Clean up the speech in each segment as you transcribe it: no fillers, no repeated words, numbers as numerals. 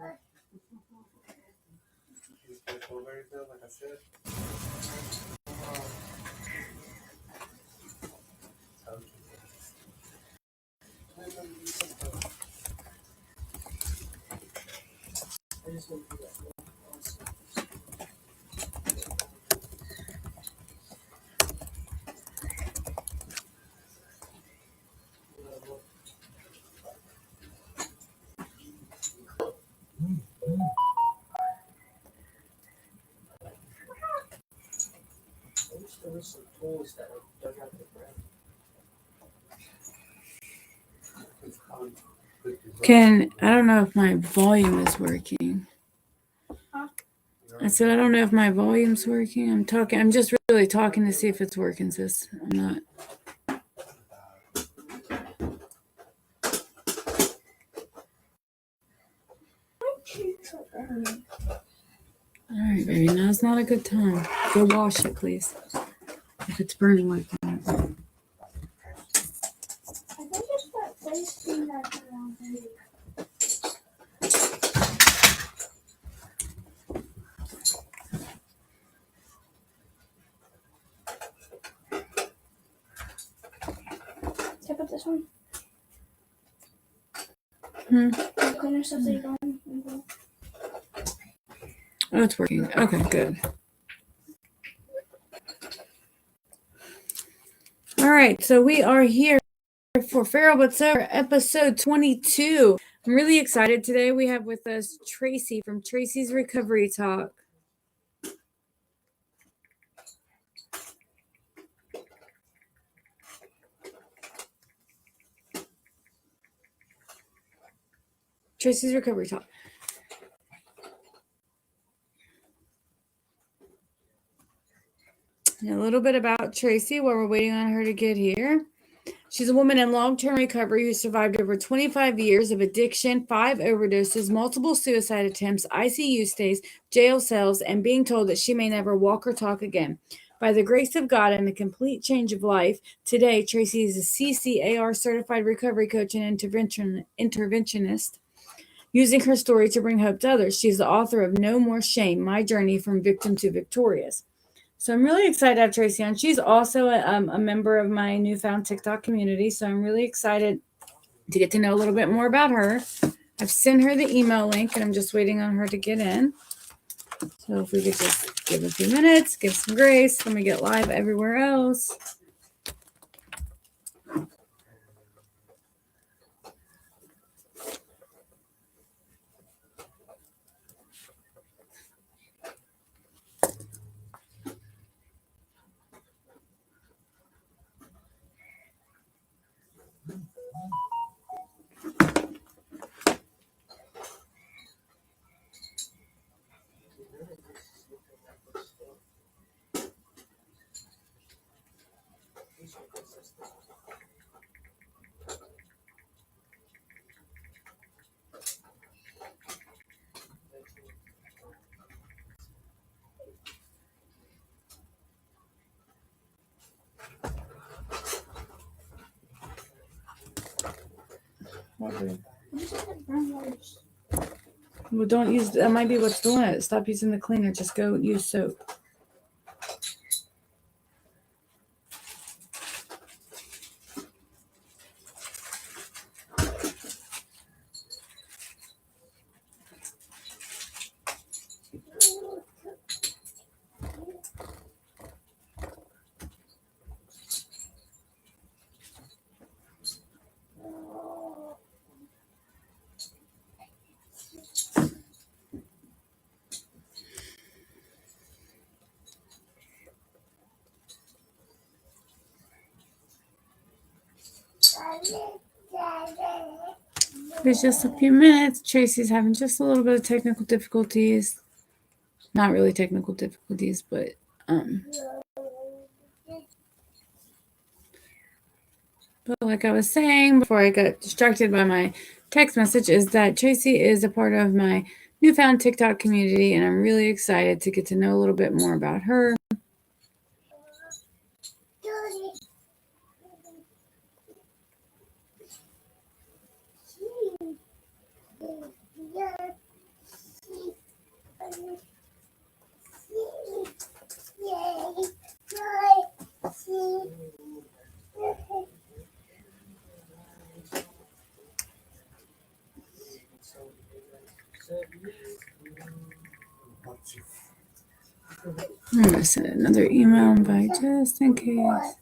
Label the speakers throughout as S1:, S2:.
S1: Like I said. There were some tools that dug out the ground.
S2: I don't know if my volume is working. I said, I don't know if my volume's working. I'm just really talking to see if it's working, sis. I'm not. All right, baby, now's not a good time. Go wash it, please. If it's burning like that.
S3: I think it's that face thing that's around here. Can I put this one? The cleaner stuff that you got on.
S2: Oh, it's working. Okay, good. All right, so we are here for Feral But Sober, episode 22. I'm really excited today. We have with us Tracy from Tracy's Recovery Talk. Tracy's Recovery Talk. And a little bit about Tracy while we're waiting on her to get here. She's a woman in long-term recovery who survived over 25 years of addiction, 5 overdoses, multiple suicide attempts, ICU stays, jail cells, and being told that she may never walk or talk again. By the grace of God and a complete change of life, today Tracy is a CCAR certified recovery coach and interventionist, using her story to bring hope to others. She's the author of No More Shame, My Journey from Victim to Victorious. So I'm really excited to have Tracy on. She's also a member of my newfound TikTok community. So I'm really excited to get to know a little bit more about her. I've sent her the email link and I'm just waiting on her to get in. So if we could just give a few minutes, give some grace, then we get live everywhere else. Well, don't use, that might be what's doing it. Stop using the cleaner. Just go use soap. There's just a few minutes. Tracy's having just a little bit of technical difficulties. Not really technical difficulties, but like I was saying before I got distracted by my text message, is that Tracy is a part of my newfound TikTok community, and I'm really excited to get to know a little bit more about her. I'm going to send another email invite just in case.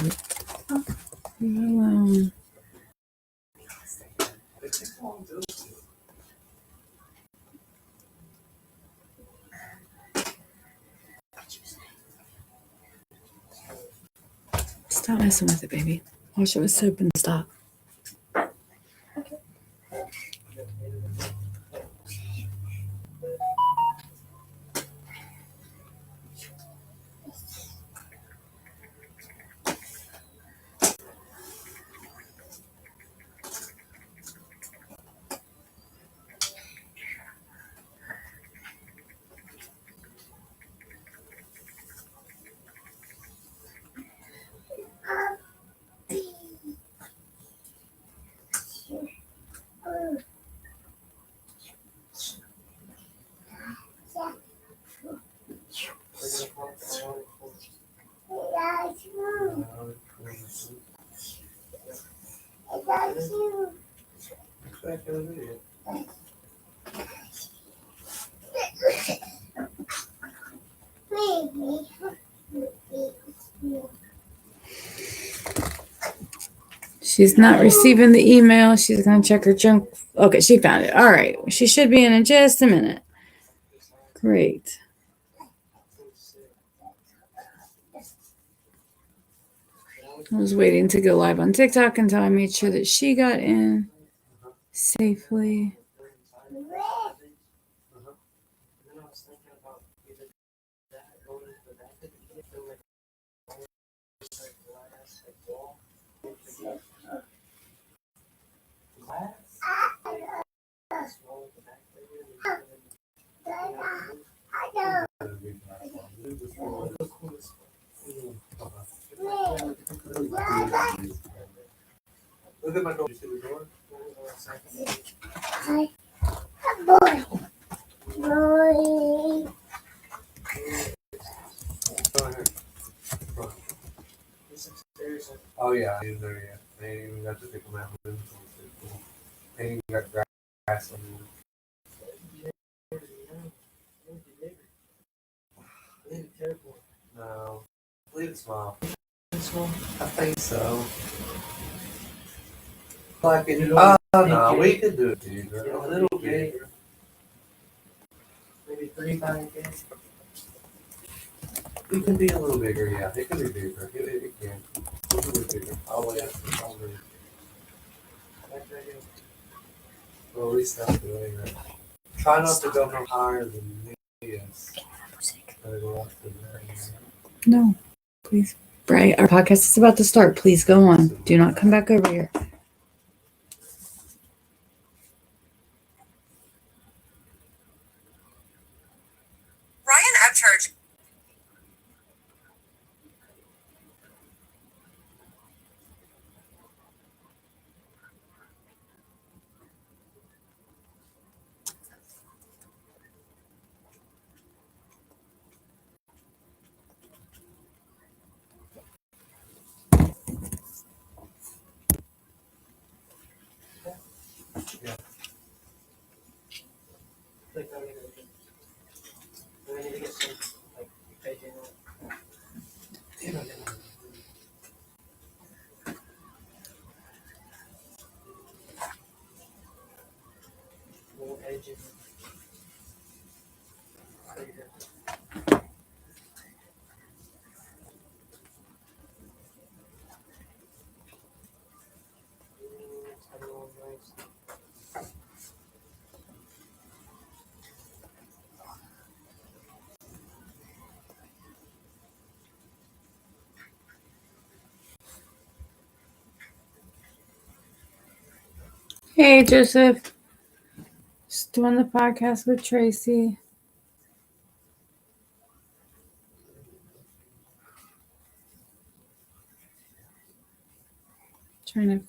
S2: Leave it alone. Stop messing with it, baby. Wash it with soap and stop. She's not receiving the email. She's going to check her junk. Okay, she found it. All right. She should be in just a minute. Great. I was waiting to go live on TikTok until I made sure that she got in safely.
S1: Look at my door. You see the door?
S3: Hi. Boy. Boy.
S1: Oh yeah, I ain't there yet. I ain't even got to pick them out. I ain't even got grass on them. No. Leave it small. I think so. Like it. Oh no, we could do it bigger. A little bigger. Maybe 35K. It can be a little bigger, yeah. It can be bigger. It can. A little bit bigger. Oh yeah. Well, at least that's the way, right? Try not to go no higher than this. Gotta go up to there.
S2: No, please. Right. Our podcast is about to start. Please go on. Do not come back over here.
S4: Ryan Upchurch.
S1: Yeah. Like, I need to get some, like, bacon. Little edges.
S2: Hey, Joseph. Just doing the podcast with Tracy. Trying to.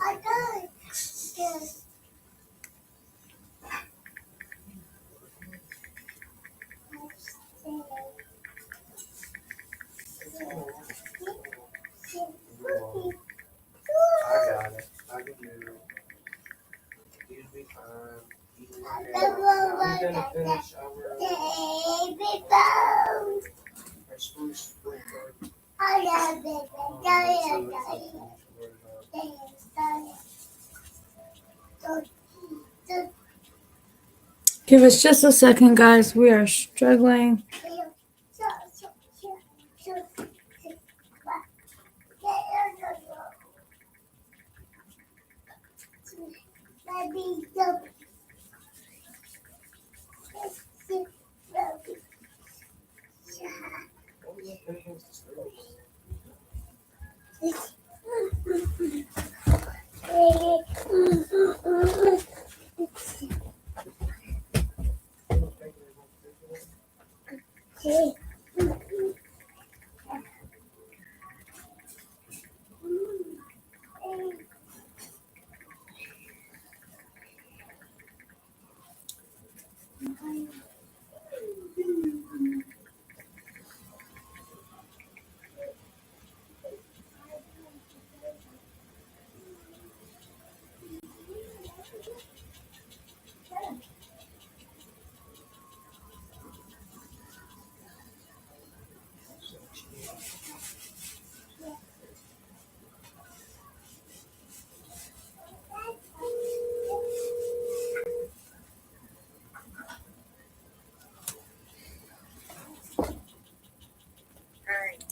S3: I got it. Yes.
S1: I got it. I can do it. You'll be fine. I'm gonna finish our spruce winter.
S2: Give us just a second, guys. We are struggling.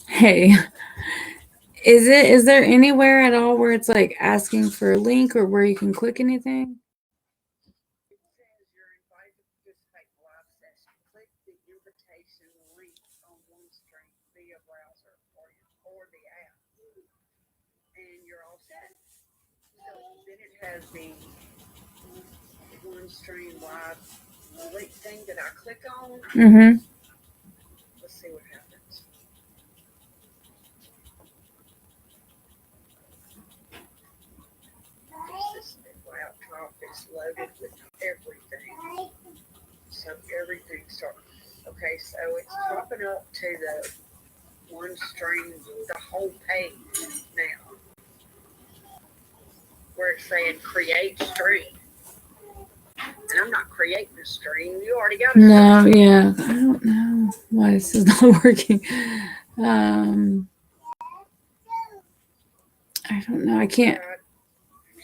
S2: Hey, is there anywhere at all where it's like asking for a link or where you can click anything?
S5: It says you're invited to participate in live session. Click the invitation link on OneStream via browser or the app, and you're all set. So then it has the OneStream live link thing that I click on.
S2: Mm-hmm.
S5: Let's see what happens. This laptop is loaded with everything. So everything starts. Okay, so it's popping up to the OneStream, the whole page now, where it's saying create stream. And I'm not creating a stream. You already got a
S2: No,
S5: stream.
S2: yeah. I don't know why this is not working. I don't know. I can't.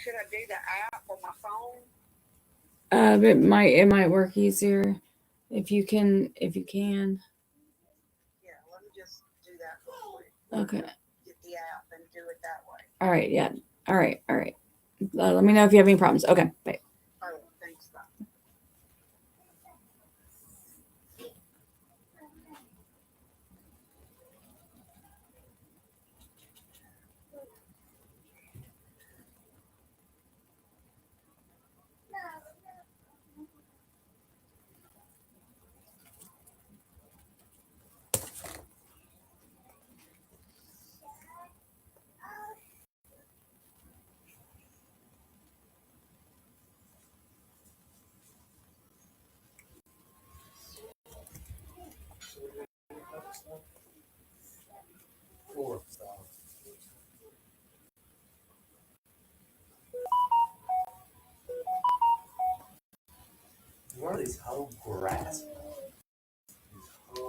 S5: Should I do the app on my phone?
S2: It might work easier if you can.
S5: Yeah, let me just do that real quick.
S2: Okay.
S5: Get the app and do it that way.
S2: All right. Yeah. All right. Let me know if you have any problems. Okay. Bye.
S5: Oh, thanks, bye.
S1: Four. What are these whole grass? These whole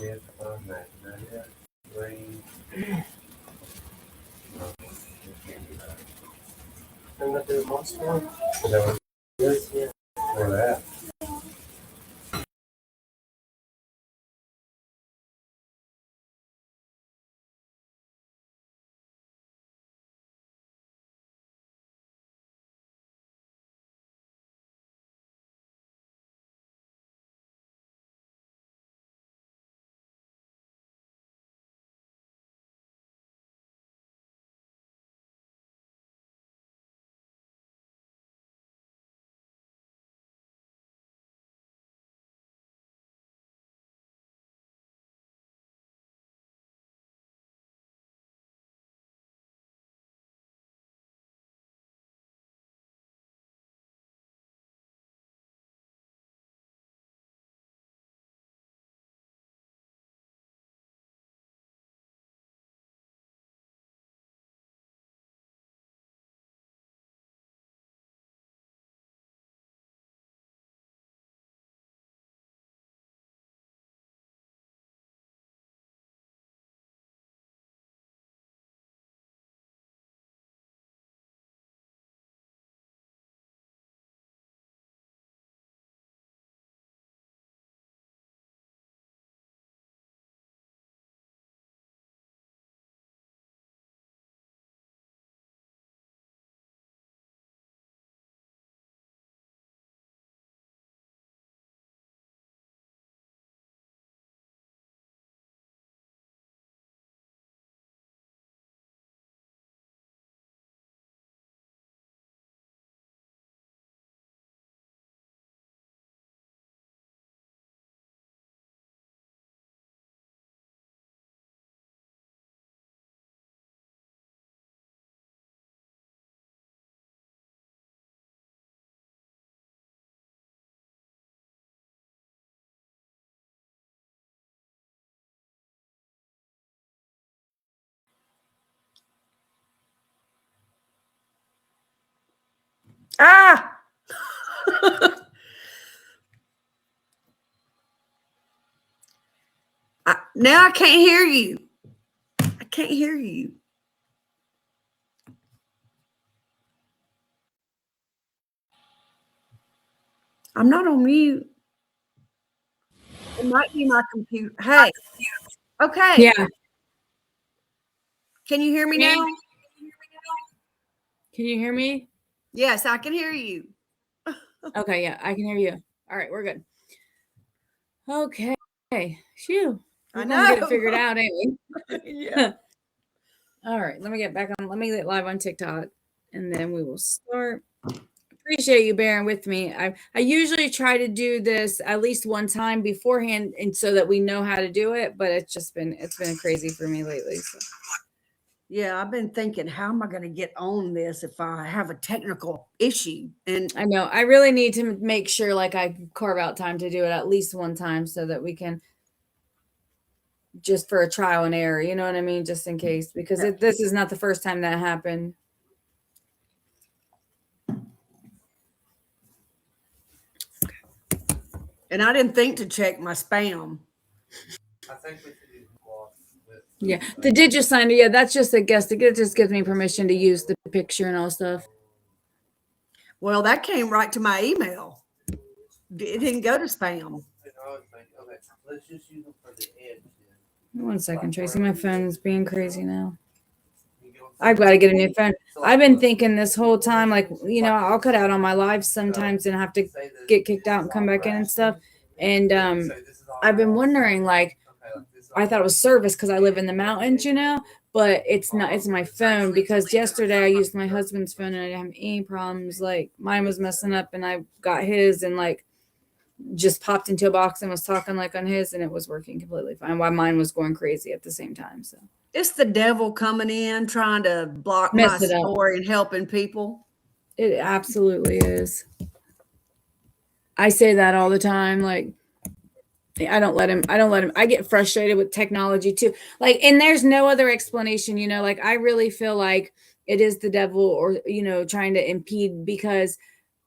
S1: Yeah, I'm not. Yeah. Green. I'm not doing most one. That was good. Yeah. For that.
S2: Ah! Now I can't hear you. I can't hear you. I'm not on mute. It might be my computer. Hey. Okay.
S6: Yeah.
S2: Can you hear me now?
S6: Can you hear me?
S2: Yes, I can hear you.
S6: Okay, yeah, I can hear you. All right, we're good. Okay. Phew. We're
S2: I
S6: gonna get
S2: know.
S6: it figured out, ain't we?
S2: Yeah.
S6: All right, let me get back on. Let me get live on TikTok and then we will start. Appreciate you bearing with me. I usually try to do this at least one time beforehand and so that we know how to do it, but it's been crazy for me lately. So.
S2: Yeah, I've been thinking, how am I going to get on this if I have a technical issue? And
S6: I know I really need to make sure like I carve out time to do it at least one time so that we can just for a trial and error, you know what I mean? Just in case, because this is not the first time that happened.
S2: and I didn't think to check my spam.
S1: I think we should use more with.
S6: Yeah, the DigiSigner. Yeah, that's just a guess. It just gives me permission to use the picture and all stuff.
S2: Well, that came right to my email. It didn't go to spam.
S1: Okay, let's just use them for the edge then.
S6: 1 second, Tracy. My phone's being crazy now. I've got to get a new phone. I've been thinking this whole time, like, you know, I'll cut out on my lives sometimes and have to get kicked out and come back in and stuff. And I've been wondering, like, I thought it was service because I live in the mountains, you know, but it's not. It's my phone because yesterday I used my husband's phone and I didn't have any problems. Like mine was messing up and I got his and like just popped into a box and was talking like on his and it was working completely fine while mine was going crazy at the same time. So
S2: It's the devil coming in trying to block
S6: Mess
S2: my
S6: it up.
S2: story and helping people.
S6: it absolutely is. I say that all the time. Like, I don't let him. I get frustrated with technology too. Like, and there's no other explanation, you know, like I really feel like it is the devil or, you know, trying to impede because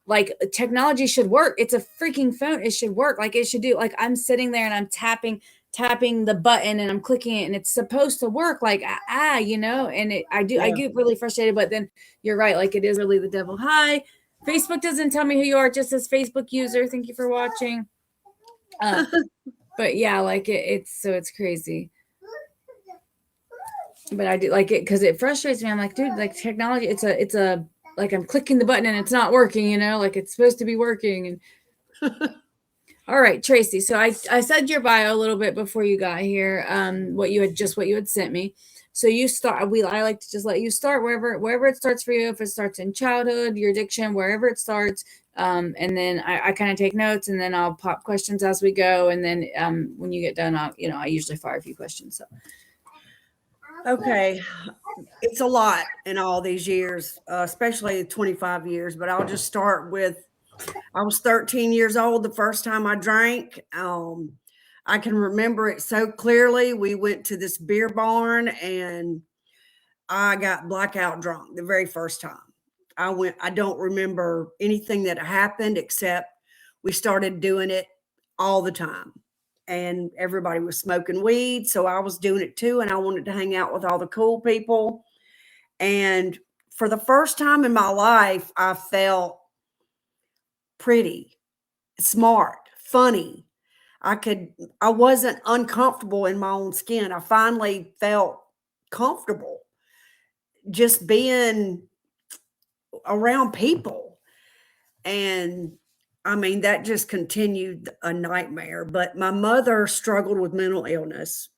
S6: like technology should work. It's a freaking phone. It should work. Like it should do, like I'm sitting there and I'm tapping
S2: tapping the button and I'm clicking it and it's supposed to work like you know, and I get really frustrated, but then you're right, like it is really the devil. Hi, Facebook doesn't tell me who you are, it just says Facebook user. Thank you for watching. But yeah, like it's crazy. But I do like it because it frustrates me. I'm like, dude, like technology, it's a like I'm clicking the button and it's not working, you know, like it's supposed to be working. And all right, Tracy. So I said your bio a little bit before you got here. What you had sent me. So you start. I like to just let you start wherever it starts for you. If it starts in childhood, your addiction, wherever it starts, and then I kind of take notes, and then I'll pop questions as we go, and then when you get done, I usually fire a few questions. So.
S3: Okay, it's a lot in all these years, especially 25 years. But I'll just start with. I was 13 years old the first time I drank. I can remember it so clearly. We went to this beer barn and I got blackout drunk the very first time. I don't remember anything that happened except we started doing it all the time. And everybody was smoking weed, so I was doing it too. And I wanted to hang out with all the cool people. And for the first time in my life, I felt pretty, smart, funny. I wasn't uncomfortable in my own skin. I finally felt comfortable just being around people. And I mean, that just continued a nightmare. But my mother struggled with mental illness.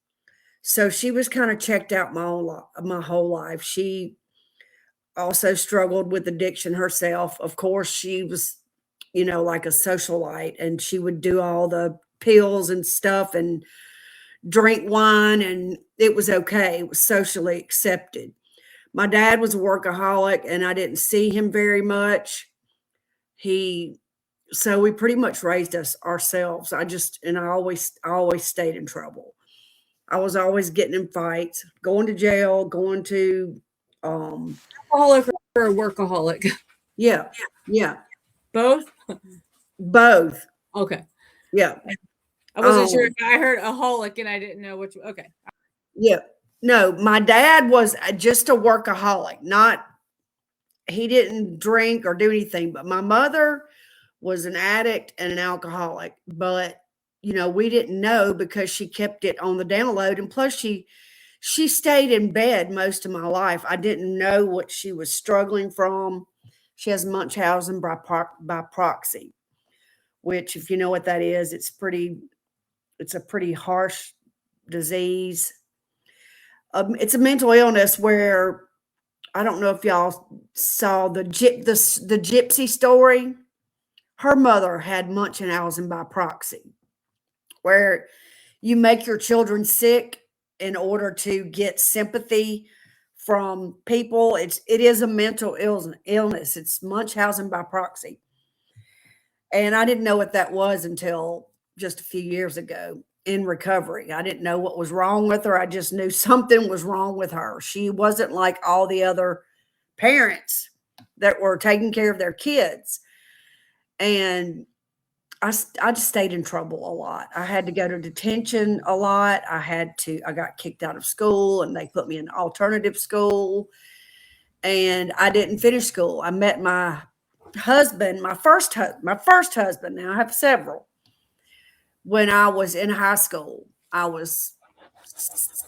S3: So she was kind of checked out my whole life. She also struggled with addiction herself. Of course, she was, like a socialite, and she would do all the pills and stuff and drink wine, and it was okay. It was socially accepted. My dad was a workaholic, and I didn't see him very much. So we pretty much raised us ourselves. I always stayed in trouble. I was always getting in fights, going to jail, going to
S2: alcoholic or a workaholic?
S3: Yeah.
S2: Both?
S3: Both.
S2: Okay.
S3: Yeah.
S2: I wasn't sure if I heard a holic and I didn't know which. Okay.
S3: Yeah. No, my dad was just a workaholic. He didn't drink or do anything, but my mother was an addict and an alcoholic. But, we didn't know because she kept it on the download. And plus she stayed in bed most of my life. I didn't know what she was struggling from. She has Munchausen by proxy, which, if you know what that is, it's a pretty harsh disease. It's a mental illness where, I don't know if y'all saw the gypsy story. Her mother had Munchausen by proxy, where you make your children sick in order to get sympathy from people. It is a mental illness. It's Munchausen by proxy. And I didn't know what that was until just a few years ago in recovery. I didn't know what was wrong with her. I just knew something was wrong with her. She wasn't like all the other parents that were taking care of their kids. And I just stayed in trouble a lot. I had to go to detention a lot. I got kicked out of school and they put me in alternative school, and I didn't finish school. I met my husband, my first husband. Now I have several. When I was in high school, I was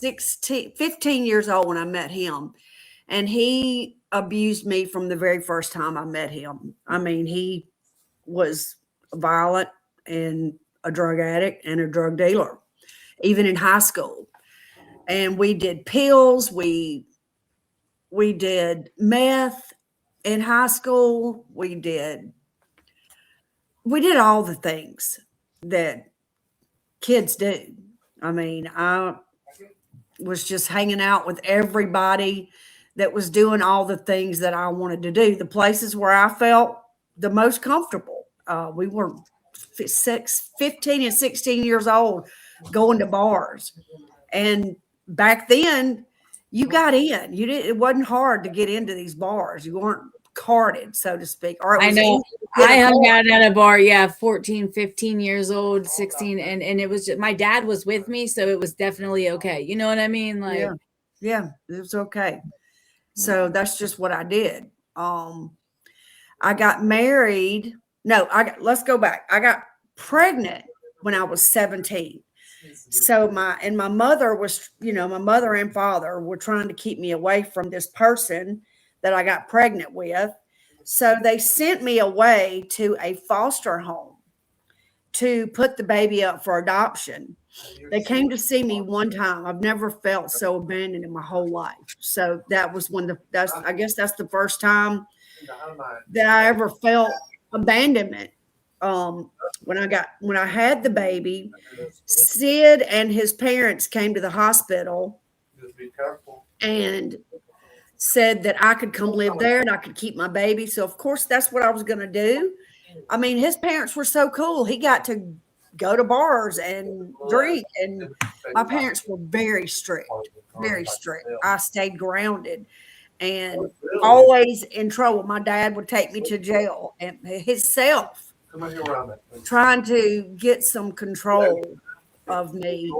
S3: 15 years old when I met him, and he abused me from the very first time I met him. I mean, he was violent and a drug addict and a drug dealer, even in high school. And we did pills. We did meth in high school. We did all the things that kids do. I mean, I was just hanging out with everybody that was doing all the things that I wanted to do. The places where I felt the most comfortable. We were 15 and 16 years old going to bars. And back then you got in. It wasn't hard to get into these bars. You weren't discarded, so to speak. Or it
S2: I
S3: was
S2: know.
S3: easy to get
S2: I
S3: a
S2: hung
S3: card.
S2: out at a bar, yeah, 14, 15 years old, 16, and it was just, my dad was with me, so it was definitely okay. You know what I mean? Like,
S3: Yeah. Yeah, it was okay. So that's just what I did. I got married. No, let's go back. I got pregnant when I was 17. So my mother was, my mother and father were trying to keep me away from this person that I got pregnant with. So they sent me away to a foster home to put the baby up for adoption. They came to see me one time. I've never felt so abandoned in my whole life. So that was I guess that's the first time that I ever felt abandonment. When I had the baby, Sid and his parents came to the hospital and said that I could come live there and I could keep my baby. So of course that's what I was going to do. I mean, his parents were so cool. He got to go to bars and drink, and my parents were very strict, very strict. I stayed grounded and always in trouble. My dad would take me to jail and himself, trying to get some control of me.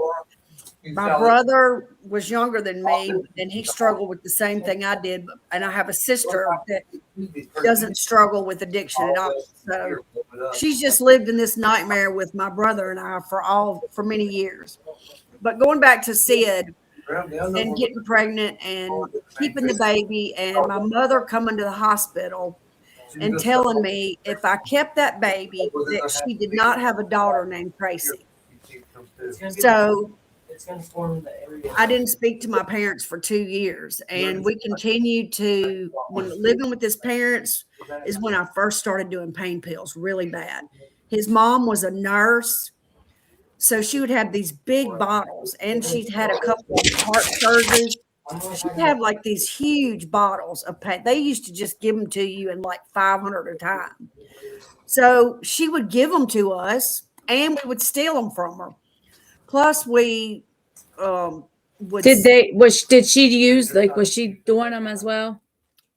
S3: My brother was younger than me, and he struggled with the same thing I did. And I have a sister that doesn't struggle with addiction at all. So she's just lived in this nightmare with my brother and I for many years. But going back to Sid and getting pregnant and keeping the baby, and my mother coming to the hospital and telling me if I kept that baby, that she did not have a daughter named Tracy. So I didn't speak to my parents for 2 years, and we continued to, when living with his parents is when I first started doing pain pills really bad. His mom was a nurse, so she would have these big bottles, and she'd had a couple of heart surgeries. She'd have like these huge bottles of pain. They used to just give them to you in like 500 at a time. So she would give them to us, and we would steal them from her. Plus, we
S2: did she use, like, was she doing them as well?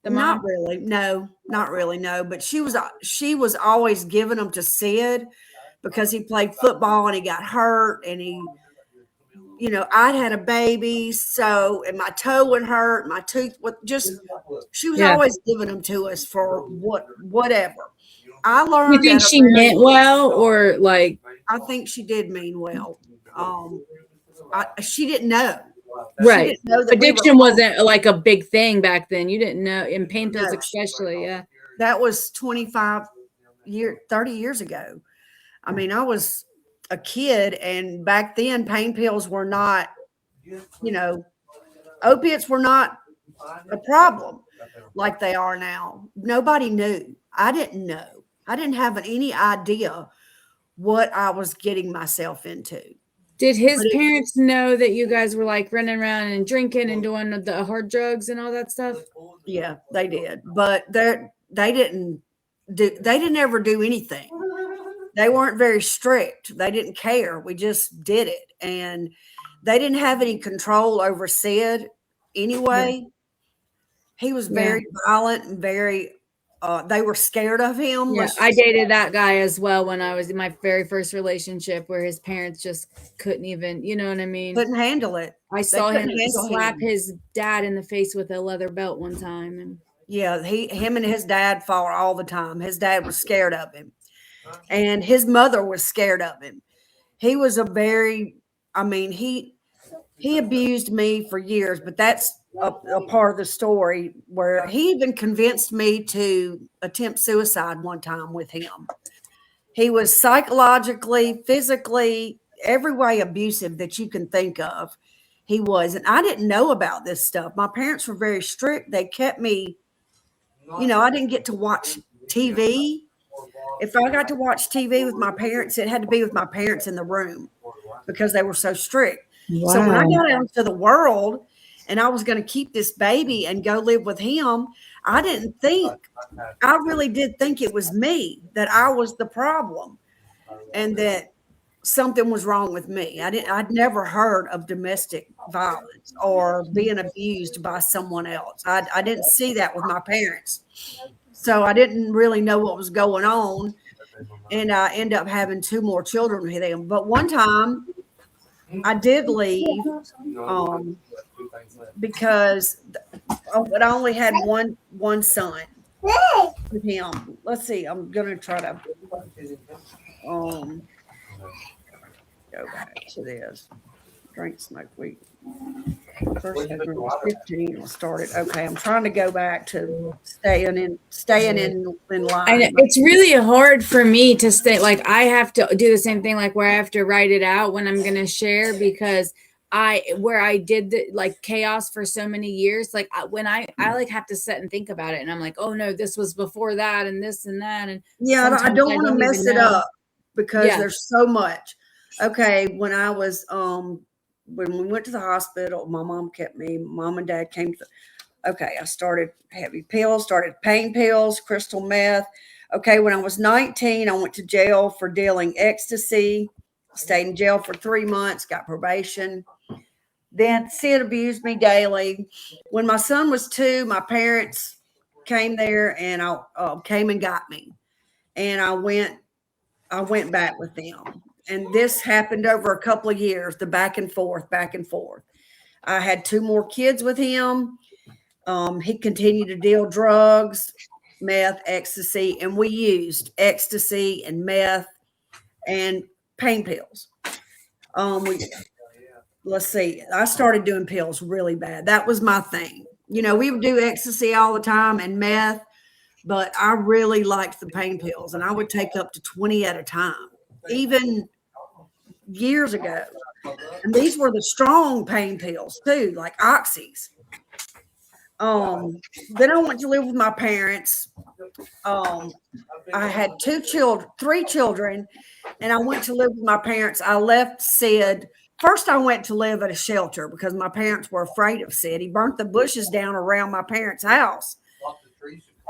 S2: The mom?
S3: Not really. No, not really. No, but she was always giving them to Sid because he played football and he got hurt, and I'd had a baby, so, and my toe would hurt, my tooth would she was always giving them to us for whatever. I learned.
S2: You think she meant well, or like?
S3: I think she did mean well. She didn't know.
S2: Right.
S3: Didn't know that
S2: addiction wasn't like a big thing back then. You didn't know, in pain pills especially. Yeah.
S3: That was 30 years ago. I mean, I was a kid, and back then pain pills were not, opiates were not a problem like they are now. Nobody knew. I didn't know. I didn't have any idea what I was getting myself into.
S2: Did his parents know that you guys were like running around and drinking and doing the hard drugs and all that stuff?
S3: Yeah, they did. But they didn't ever do anything. They weren't very strict. They didn't care. We just did it. And they didn't have any control over Sid anyway. Yeah. He was very violent and very they were scared of him.
S2: Yeah, I dated that guy as well when I was in my very first relationship, where his parents just couldn't even, you know what I mean?
S3: Couldn't handle it.
S2: I saw him slap his dad in the face with a leather belt one time. And
S3: yeah, him and his dad fought all the time. His dad was scared of him, and his mother was scared of him. He was he abused me for years, but that's a part of the story where he even convinced me to attempt suicide one time with him. He was psychologically, physically, every way abusive that you can think of. He was, and I didn't know about this stuff. My parents were very strict. They kept me, I didn't get to watch TV. If I got to watch TV with my parents, it had to be with my parents in the room because they were so strict. Wow. So when I got out into the world and I was going to keep this baby and go live with him, I really did think it was me, that I was the problem and that something was wrong with me. I'd never heard of domestic violence or being abused by someone else. I didn't see that with my parents. So I didn't really know what was going on. And I ended up having 2 more children with him. But one time I did leave because but I only had one son with him. Let's see. I'm gonna try to go back to this. Drink, smoke, weed. First husband was 15 when I started. Okay, I'm trying to go back to staying in line.
S6: I know, it's really hard for me to stay. Like I have to do the same thing, like where I have to write it out when I'm gonna share, because where I did the like chaos for so many years, like when I like have to sit and think about it, and I'm like, oh no, this was before that, and this and that, and
S3: yeah, I don't want to mess it up because there's so much. Okay, when I was when we went to the hospital, my mom kept me. Mom and dad came to. Okay, I started heavy pills, started pain pills, crystal meth. Okay, when I was 19, I went to jail for dealing ecstasy. Stayed in jail for 3 months, got probation. Then Sid abused me daily. When my son was 2, my parents came there and came and got me, and I went back with them. And this happened over a couple of years, the back and forth, back and forth. I had 2 more kids with him. He continued to deal drugs, meth, ecstasy, and we used ecstasy and meth and pain pills. Let's see. I started doing pills really bad. That was my thing. You know, we would do ecstasy all the time and meth, but I really liked the pain pills, and I would take up to 20 at a time, even years ago. And these were the strong pain pills too, like oxys. Then I went to live with my parents. I had 3 children, and I went to live with my parents. I left Sid. First, I went to live at a shelter because my parents were afraid of Sid. He burnt the bushes down around my parents' house.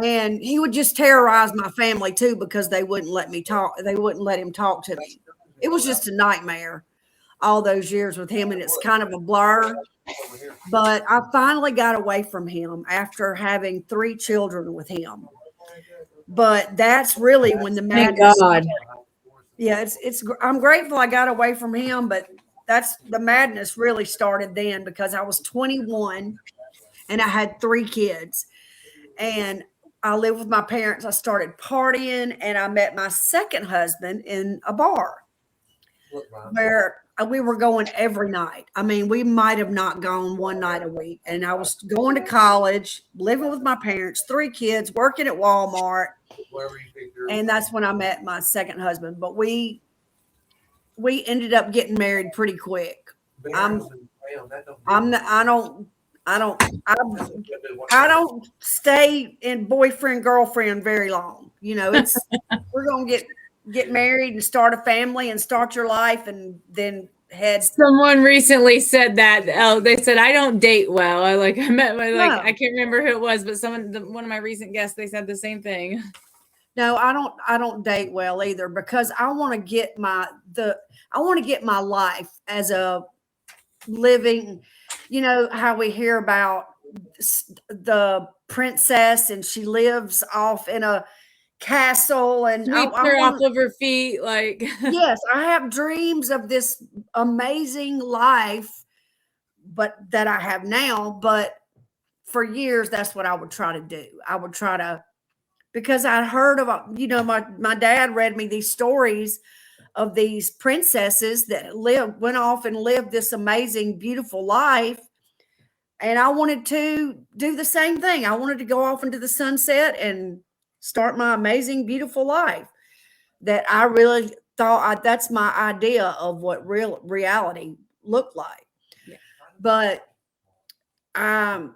S3: And he would just terrorize my family too because they wouldn't let me talk. They wouldn't let him talk to me. It was just a nightmare all those years with him, and it's kind of a blur. But I finally got away from him after having 3 children with him. But that's really when the madness.
S6: Thank God.
S3: Yeah, I'm grateful I got away from him, but that's the madness really started then because I was 21 and I had 3 kids. And I lived with my parents. I started partying, and I met my second husband in a bar where we were going every night. I mean, we might have not gone one night a week. And I was going to college, living with my parents, 3 kids, working at Walmart. And that's when I met my second husband. But we ended up getting married pretty quick. I don't stay in boyfriend girlfriend very long. You know, we're gonna get married and start a family and start your life and then head.
S6: Someone recently said that. Oh, they said I don't date well. I met my I can't remember who it was, but one of my recent guests, they said the same thing.
S3: No, I don't date well either because I want to get my life as a living. You know how we hear about the princess and she lives off in a castle and
S6: sweeps her off of her feet.
S3: Yes, I have dreams of this amazing life, but that I have now. But for years, that's what I would try to do. I would try to, because I heard about, you know, my dad read me these stories of these princesses that went off and lived this amazing, beautiful life. And I wanted to do the same thing. I wanted to go off into the sunset and start my amazing, beautiful life that I really thought that's my idea of what real reality looked like. Yeah. But, my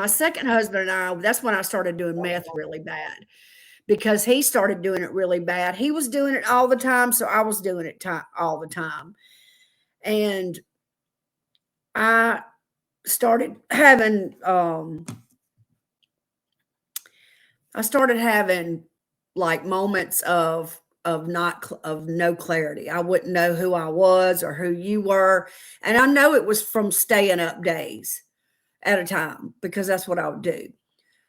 S3: second husband and I, that's when I started doing meth really bad because he started doing it really bad. He was doing it all the time. So I was doing it all the time. And I started having, like moments of no clarity. I wouldn't know who I was or who you were. And I know it was from staying up days at a time, because that's what I would do.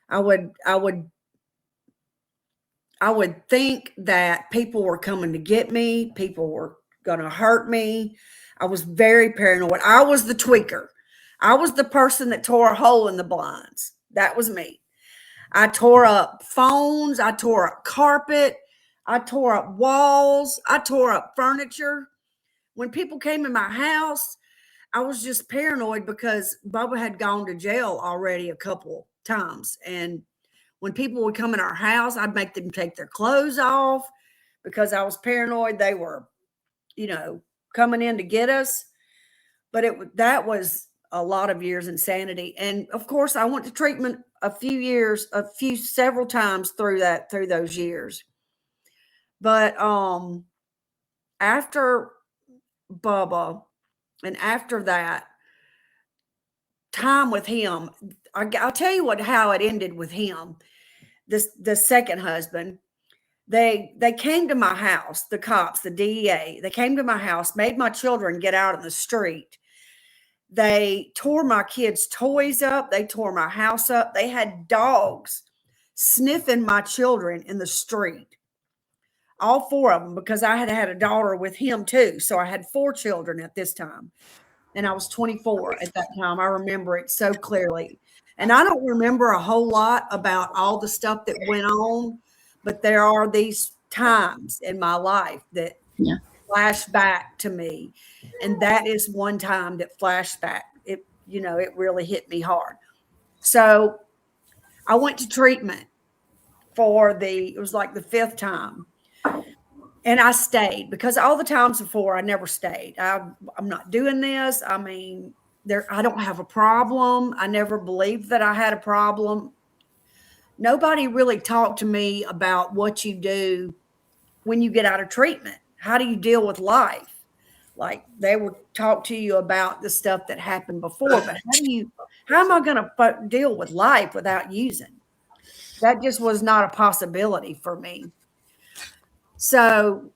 S3: I would think that people were coming to get me, people were going to hurt me. I was very paranoid. I was the tweaker. I was the person that tore a hole in the blinds. That was me. I tore up phones. I tore up carpet. I tore up walls. I tore up furniture. When people came in my house, I was just paranoid because Bubba had gone to jail already a couple times. And when people would come in our house, I'd make them take their clothes off because I was paranoid they were, coming in to get us. But that was a lot of years insanity. And of course, I went to treatment several times through those years. But after Bubba and after that time with him, I'll tell you how it ended with him. The second husband, they came to my house, the cops, the DEA, they came to my house, made my children get out in the street. They tore my kids' toys up. They tore my house up. They had dogs sniffing my children in the street. All 4 of them, because I had a daughter with him too. So I had 4 children at this time. And I was 24 at that time. I remember it so clearly. And I don't remember a whole lot about all the stuff that went on, but there are these times in my life that flash back to me. And that is one time that flashed back. It really hit me hard. So I went to treatment it was like the 5th time. And I stayed because all the times before I never stayed. I'm not doing this. I mean, I don't have a problem. I never believed that I had a problem. Nobody really talked to me about what you do when you get out of treatment. How do you deal with life? Like, they would talk to you about the stuff that happened before, but how am I going to deal with life without using? That just was not a possibility for me. So,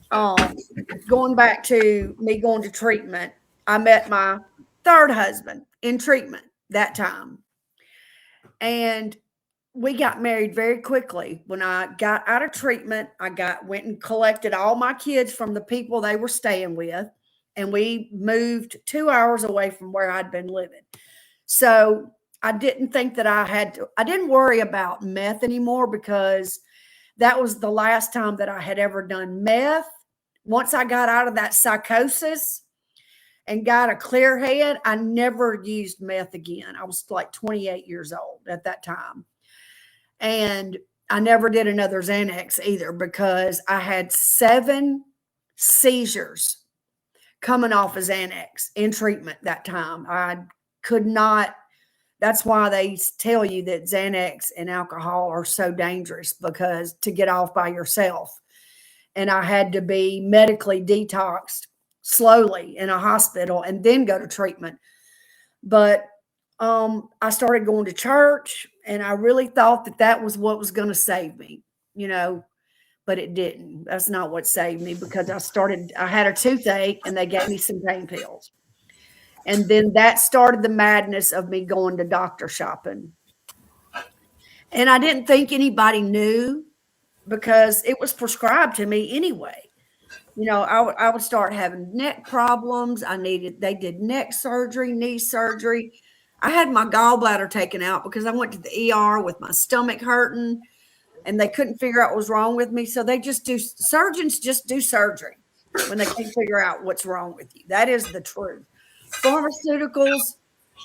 S3: going back to me going to treatment, I met my 3rd husband in treatment that time. And we got married very quickly. When I got out of treatment, went and collected all my kids from the people they were staying with. And we moved 2 hours away from where I'd been living. So I didn't think that I didn't worry about meth anymore, because that was the last time that I had ever done meth. Once I got out of that psychosis and got a clear head, I never used meth again. I was like 28 years old at that time. And I never did another Xanax either, because I had 7 seizures coming off of Xanax in treatment that time. I could not. That's why they tell you that Xanax and alcohol are so dangerous, because to get off by yourself. And I had to be medically detoxed slowly in a hospital and then go to treatment. But I started going to church, and I really thought that was what was going to save me, but it didn't. That's not what saved me, because I had a toothache and they gave me some pain pills. And then that started the madness of me going to doctor shopping. And I didn't think anybody knew, because it was prescribed to me anyway. I would start having neck problems. They did neck surgery, knee surgery. I had my gallbladder taken out because I went to the ER with my stomach hurting, and they couldn't figure out what was wrong with me. So surgeons just do surgery when they can't figure out what's wrong with you. That is the truth. Pharmaceuticals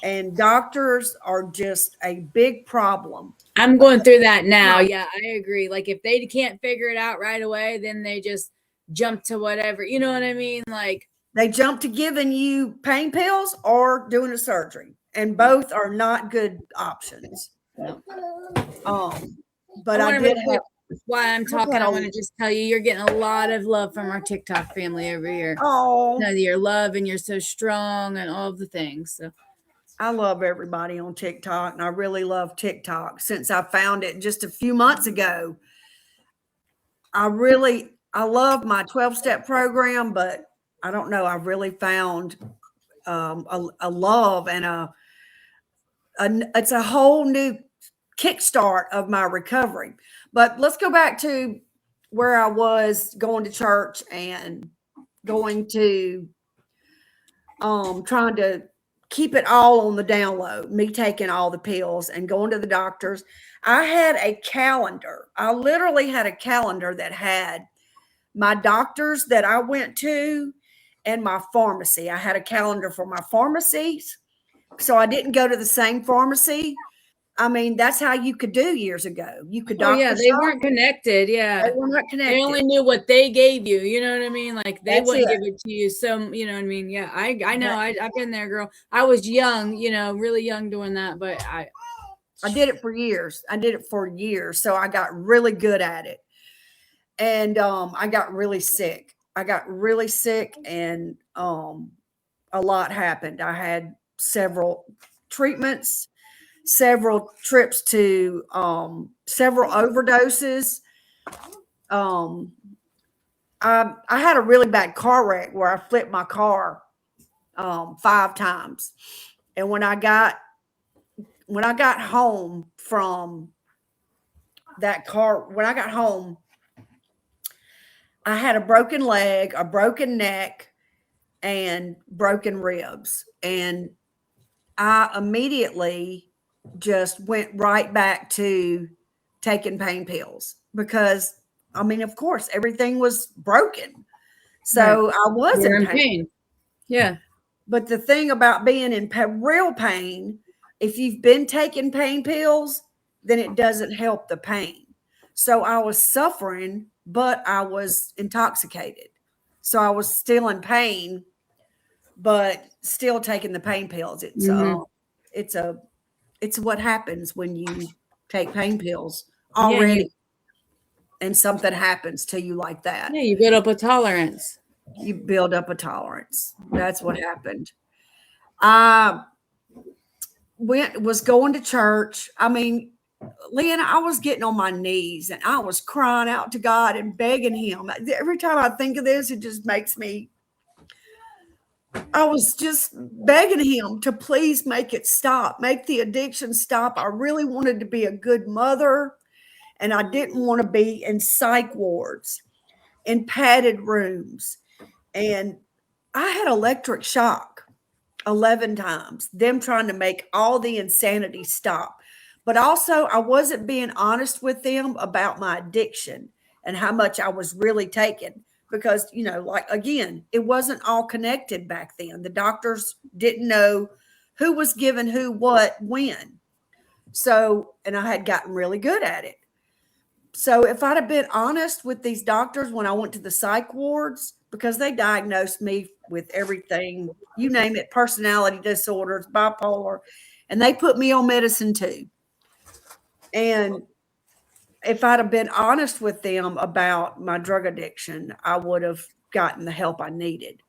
S3: and doctors are just a big problem.
S6: I'm going through that now. Yeah, I agree. Like, if they can't figure it out right away, then they just jump to whatever. You know what I mean? Like,
S3: they jump to giving you pain pills or doing a surgery, and both are not good options.
S6: No.
S3: But I did have.
S6: Why I'm talking, I want to just tell you, you're getting a lot of love from our TikTok family over here.
S3: Oh,
S6: your love, and you're so strong, and all of the things. So
S3: I love everybody on TikTok, and I really love TikTok since I found it just a few months ago. I love my 12-step program, but I don't know. I really found a love and it's a whole new kickstart of my recovery. But let's go back to where I was going to church and going to trying to keep it all on the down low, me taking all the pills and going to the doctors. I had a calendar. I literally had a calendar that had my doctors that I went to and my pharmacy. I had a calendar for my pharmacies, so I didn't go to the same pharmacy. I mean, that's how you could do years ago. You could
S2: Oh yeah,
S3: doctor
S2: they
S3: shop.
S2: weren't connected. Yeah.
S3: They were not
S2: They
S3: connected.
S2: only knew what they gave you. You know what I mean? Like they
S3: That's
S2: wouldn't
S3: it.
S2: give it to you. So, you know what I mean? Yeah, I know. I've been there, girl. I was young, really young doing that, but
S3: I did it for years. So I got really good at it. And I got really sick. And a lot happened. I had several treatments, several trips to several overdoses. I had a really bad car wreck where I flipped my car 5 times. And when I got home from that car, I had a broken leg, a broken neck, and broken ribs. And I immediately just went right back to taking pain pills because, I mean, of course, everything was broken. So I was
S2: you're
S3: in
S2: in
S3: pain.
S2: pain. Yeah.
S3: But the thing about being in real pain, if you've been taking pain pills, then it doesn't help the pain. So I was suffering, but I was intoxicated. So I was still in pain, but still taking the pain pills. It's what happens when you take pain pills already and something happens to you like that.
S2: Yeah, you build up a tolerance.
S3: You build up a tolerance. That's what happened. I was going to church. I mean, Leanna, I was getting on my knees and I was crying out to God and begging him. Every time I think of this, it just makes me, I was just begging him to please make it stop, make the addiction stop. I really wanted to be a good mother, and I didn't want to be in psych wards, in padded rooms. And I had electric shock 11 times, them trying to make all the insanity stop. But also, I wasn't being honest with them about my addiction and how much I was really taking. Because, like, again, it wasn't all connected back then. The doctors didn't know who was giving who what when. So, and I had gotten really good at it. So if I'd have been honest with these doctors when I went to the psych wards, because they diagnosed me with everything, you name it, personality disorders, bipolar, and they put me on medicine too. And if I'd have been honest with them about my drug addiction, I would have gotten the help I needed,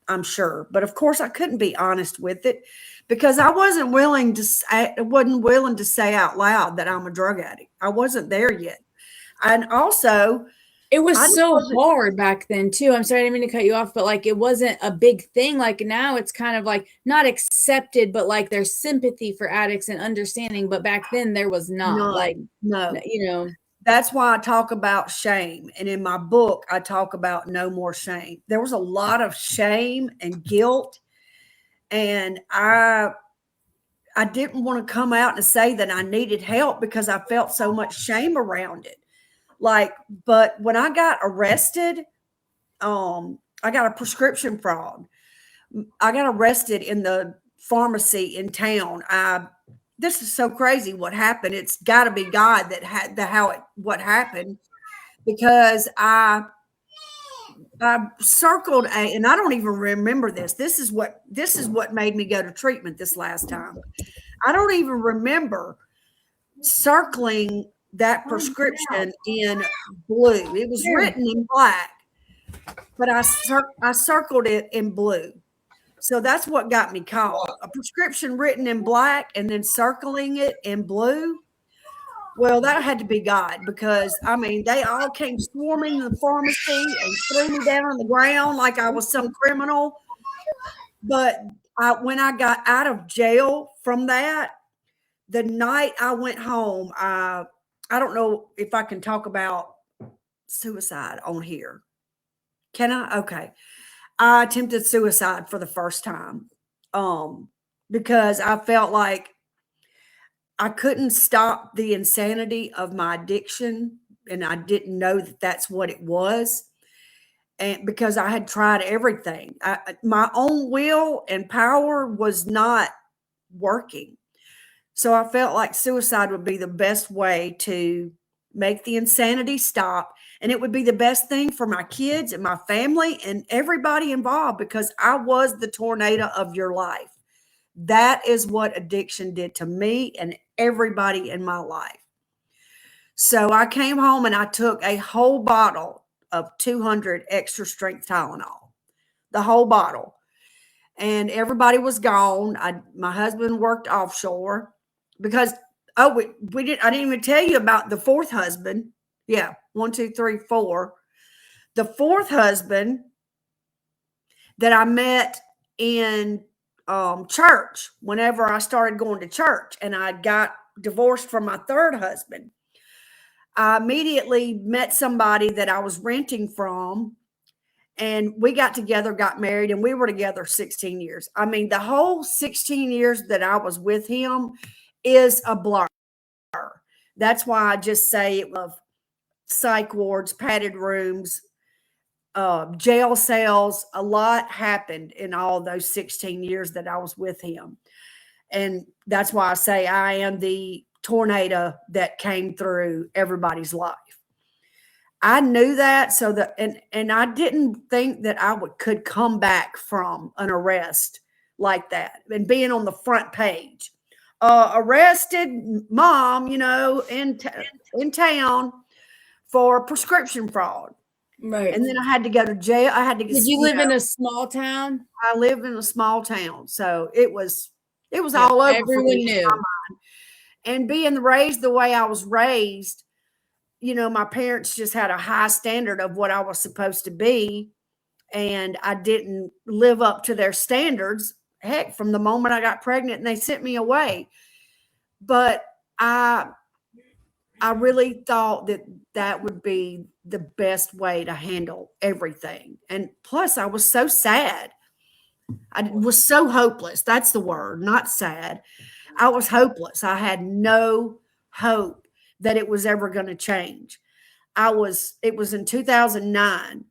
S3: I'm sure. But of course, I couldn't be honest with it because I wasn't willing to say out loud that I'm a drug addict. I wasn't there yet. And also,
S2: it was so hard back then too. I'm sorry, I didn't mean to cut you off, but like it wasn't a big thing. Like now it's kind of like not accepted, but like there's sympathy for addicts and understanding. But back then there was not.
S3: No. That's why I talk about shame. And in my book, I talk about no more shame. There was a lot of shame and guilt. And I didn't want to come out and say that I needed help because I felt so much shame around it. But when I got arrested, I got a prescription fraud. I got arrested in the pharmacy in town. This is so crazy what happened. It's got to be God that had what happened, because I circled and I don't even remember this. This is what made me go to treatment this last time. I don't even remember circling that prescription in blue. It was written in black, but I circled it in blue. So that's what got me caught. A prescription written in black and then circling it in blue. Well, that had to be God, because I mean, they all came swarming in the pharmacy and threw me down on the ground like I was some criminal. But when I got out of jail from that, the night I went home, I don't know if I can talk about suicide on here. Can I? Okay. I attempted suicide for the first time. Because I felt like I couldn't stop the insanity of my addiction, and I didn't know that that's what it was. And because I had tried everything, my own will and power was not working. So I felt like suicide would be the best way to make the insanity stop. And it would be the best thing for my kids and my family and everybody involved, because I was the tornado of your life. That is what addiction did to me and everybody in my life. So I came home and I took a whole bottle of 200 extra strength Tylenol, the whole bottle. And everybody was gone. My husband worked offshore because, we didn't, I didn't even tell you about the fourth husband. Yeah. 1, 2, 3, 4. The fourth husband that I met in church, whenever I started going to church, and I got divorced from my third husband, I immediately met somebody that I was renting from, and we got together, got married, and we were together 16 years. I mean, the whole 16 years that I was with him is a blur. That's why I just say it was psych wards, padded rooms, jail cells. A lot happened in all those 16 years that I was with him. And that's why I say I am the tornado that came through everybody's life. I knew that, so that, and I didn't think that I could come back from an arrest like that and being on the front page. Arrested mom, in town for prescription fraud.
S2: Right.
S3: And then I had to go to jail. I had to get.
S2: Did you live in a small town?
S3: I lived in a small town, so it was all over.
S2: Everyone knew.
S3: And being raised the way I was raised, my parents just had a high standard of what I was supposed to be, and I didn't live up to their standards. Heck, from the moment I got pregnant and they sent me away. But I really thought that would be the best way to handle everything. And plus, I was so sad. I was so hopeless. That's the word, not sad. I was hopeless. I had no hope that it was ever going to change. It was in 2009.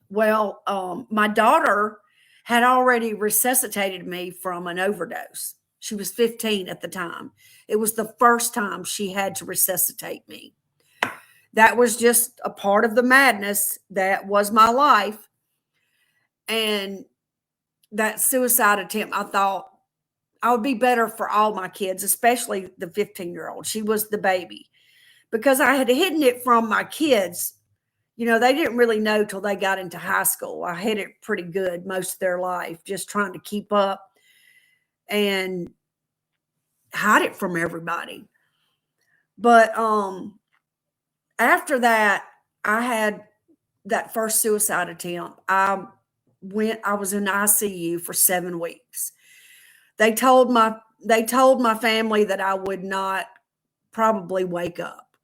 S3: Well, my daughter had already resuscitated me from an overdose. She was 15 at the time. It was the first time she had to resuscitate me. That was just a part of the madness that was my life. And that suicide attempt, I thought I would be better for all my kids, especially the 15-year-old. She was the baby. Because I had hidden it from my kids. They didn't really know till they got into high school. I hid it pretty good most of their life, just trying to keep up and hide it from everybody. But after that, I had that first suicide attempt. I was in ICU for 7 weeks. They told my family that I would not probably wake up,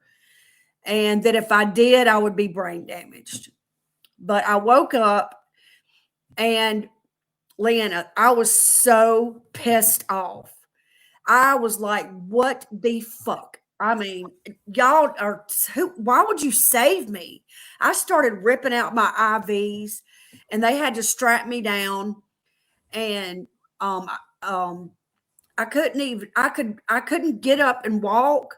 S3: and that if I did, I would be brain damaged. But I woke up, and Leanna, I was so pissed off. I was like, what the fuck? I mean, y'all why would you save me? I started ripping out my IVs, and they had to strap me down. And I couldn't get up and walk,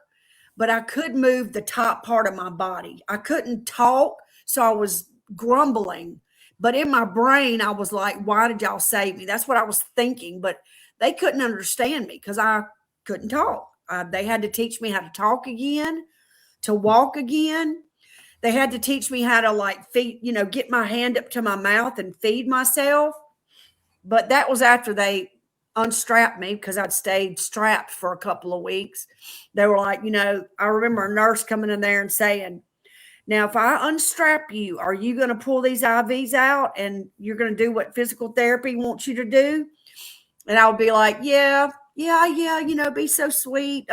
S3: but I could move the top part of my body. I couldn't talk, so I was grumbling. But in my brain, I was like, why did y'all save me? That's what I was thinking. But they couldn't understand me because I couldn't talk. They had to teach me how to talk again, to walk again. They had to teach me how to feed, get my hand up to my mouth and feed myself. But that was after they unstrapped me, because I'd stayed strapped for a couple of weeks. They were like, I remember a nurse coming in there and saying, now, if I unstrap you, are you going to pull these IVs out and you're going to do what physical therapy wants you to do? And I would be like, yeah. yeah, be so sweet.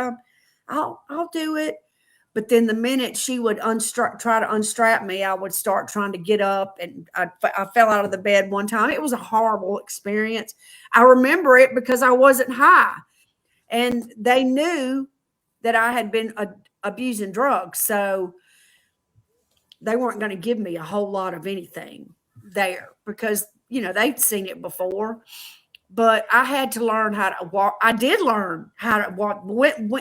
S3: I'll do it. But then the minute she would try to unstrap me, I would start trying to get up, and I fell out of the bed one time. It was a horrible experience. I remember it because I wasn't high, and they knew that I had been abusing drugs. So they weren't going to give me a whole lot of anything there because, they'd seen it before. But I had to learn how to walk. I did learn how to walk.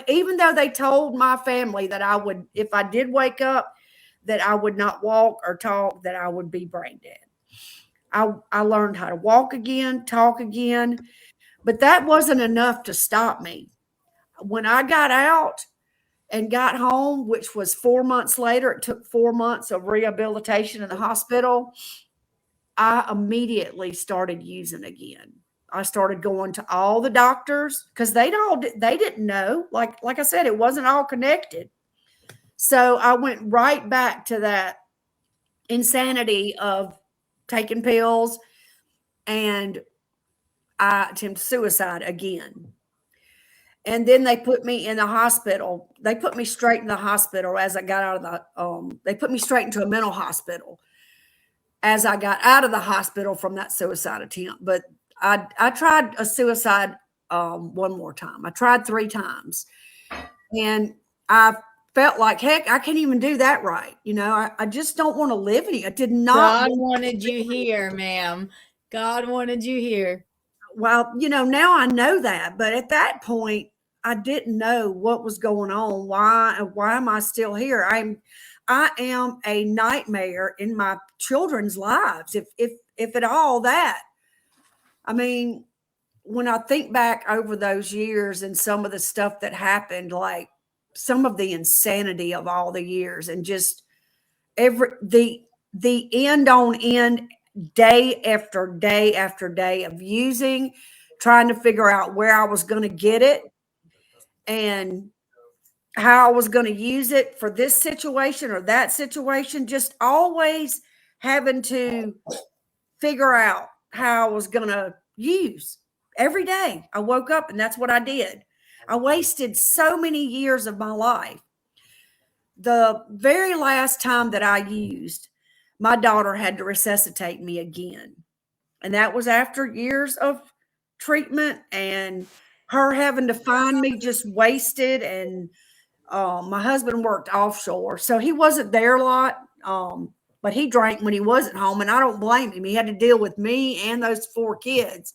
S3: Even though they told my family that I would, if I did wake up, that I would not walk or talk, that I would be brain dead. I learned how to walk again, talk again, but that wasn't enough to stop me. When I got out and got home, which was 4 months later, it took 4 months of rehabilitation in the hospital, I immediately started using again. I started going to all the doctors because they didn't know. Like I said, it wasn't all connected. So I went right back to that insanity of taking pills, and I attempted suicide again. And then they put me in the hospital. They put me straight in the hospital as I got out of the, they put me straight into a mental hospital as I got out of the hospital from that suicide attempt. But I tried a suicide one more time. I tried 3 times, and I felt like, heck, I can't even do that right. I just don't want to live any. I did not.
S6: God wanted you here, ma'am. God wanted you here.
S3: Well, now I know that, but at that point, I didn't know what was going on. Why am I still here? I am a nightmare in my children's lives, if at all that. I mean, when I think back over those years and some of the stuff that happened, like some of the insanity of all the years, and just the end on end, day after day after day of using, trying to figure out where I was going to get it and how I was going to use it for this situation or that situation, just always having to figure out how I was going to use every day. I woke up and that's what I did. I wasted so many years of my life. The very last time that I used, my daughter had to resuscitate me again. And that was after years of treatment and her having to find me just wasted. And my husband worked offshore, so he wasn't there a lot. But he drank when he wasn't home, and I don't blame him. He had to deal with me and those 4 kids,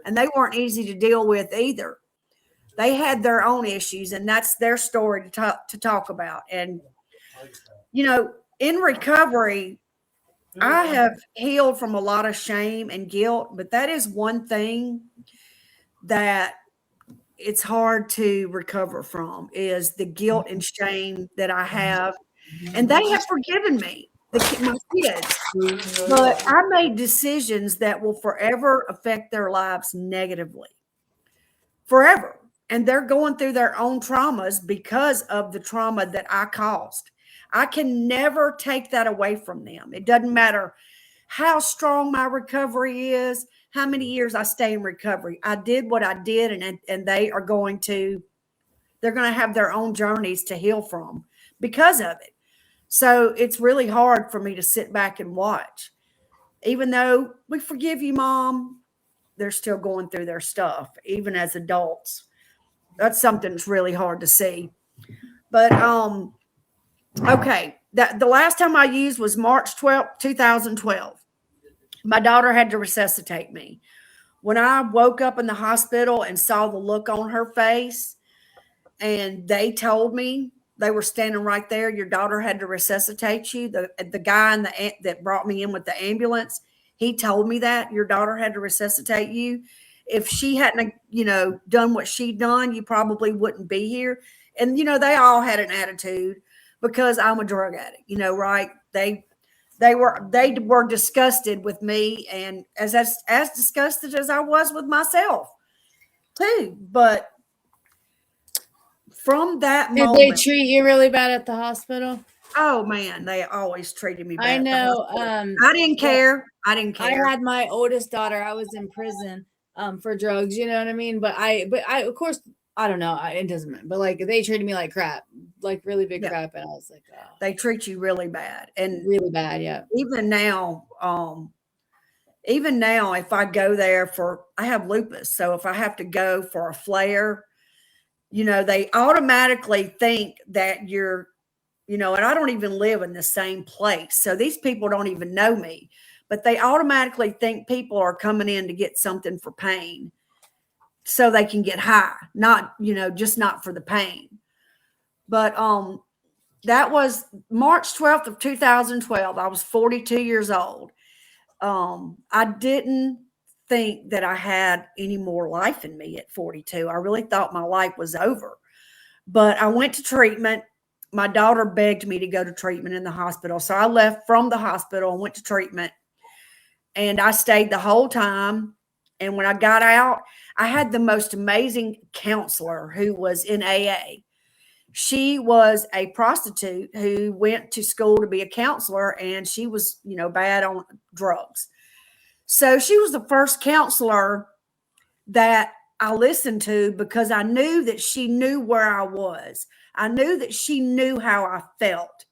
S3: and they weren't easy to deal with either. They had their own issues, and that's their story to talk about. And, in recovery, I have healed from a lot of shame and guilt, but that is one thing that it's hard to recover from, is the guilt and shame that I have. And they have forgiven me, my kids, but I made decisions that will forever affect their lives negatively. Forever. And they're going through their own traumas because of the trauma that I caused. I can never take that away from them. It doesn't matter how strong my recovery is, how many years I stay in recovery. I did what I did, and they're going to have their own journeys to heal from because of it. So it's really hard for me to sit back and watch. Even though we forgive you, Mom, they're still going through their stuff, even as adults. That's something that's really hard to see. But okay, the last time I used was March 12th, 2012. My daughter had to resuscitate me. When I woke up in the hospital and saw the look on her face, and they told me, they were standing right there, your daughter had to resuscitate you. The guy that brought me in with the ambulance, he told me that your daughter had to resuscitate you. If she hadn't, done what she'd done, you probably wouldn't be here. And, they all had an attitude because I'm a drug addict, right? They were disgusted with me, and as disgusted as I was with myself too. But from that moment,
S6: Did they treat you really bad at the hospital?
S3: oh man, they always treated me bad.
S6: I know.
S3: I didn't care. I didn't care.
S6: I had my oldest daughter. I was in prison,
S2: for drugs, you know what I mean? But I of course, I don't know, it doesn't matter. But like they treated me like crap, like really big
S3: Yeah.
S2: crap, and I was like, oh,
S3: They treat you really bad. And
S2: really bad, yeah.
S3: even now, if I go there I have lupus. So if I have to go for a flare, they automatically think that you're, and I don't even live in the same place. So these people don't even know me, but they automatically think people are coming in to get something for pain so they can get high, not, just not for the pain. But, that was March 12th of 2012. I was 42 years old. I didn't think that I had any more life in me at 42. I really thought my life was over. But I went to treatment. My daughter begged me to go to treatment in the hospital. So I left from the hospital and went to treatment. And I stayed the whole time. And when I got out, I had the most amazing counselor who was in AA. She was a prostitute who went to school to be a counselor, and she was, bad on drugs. So she was the first counselor that I listened to because I knew that she knew where I was. I knew that she knew how I felt.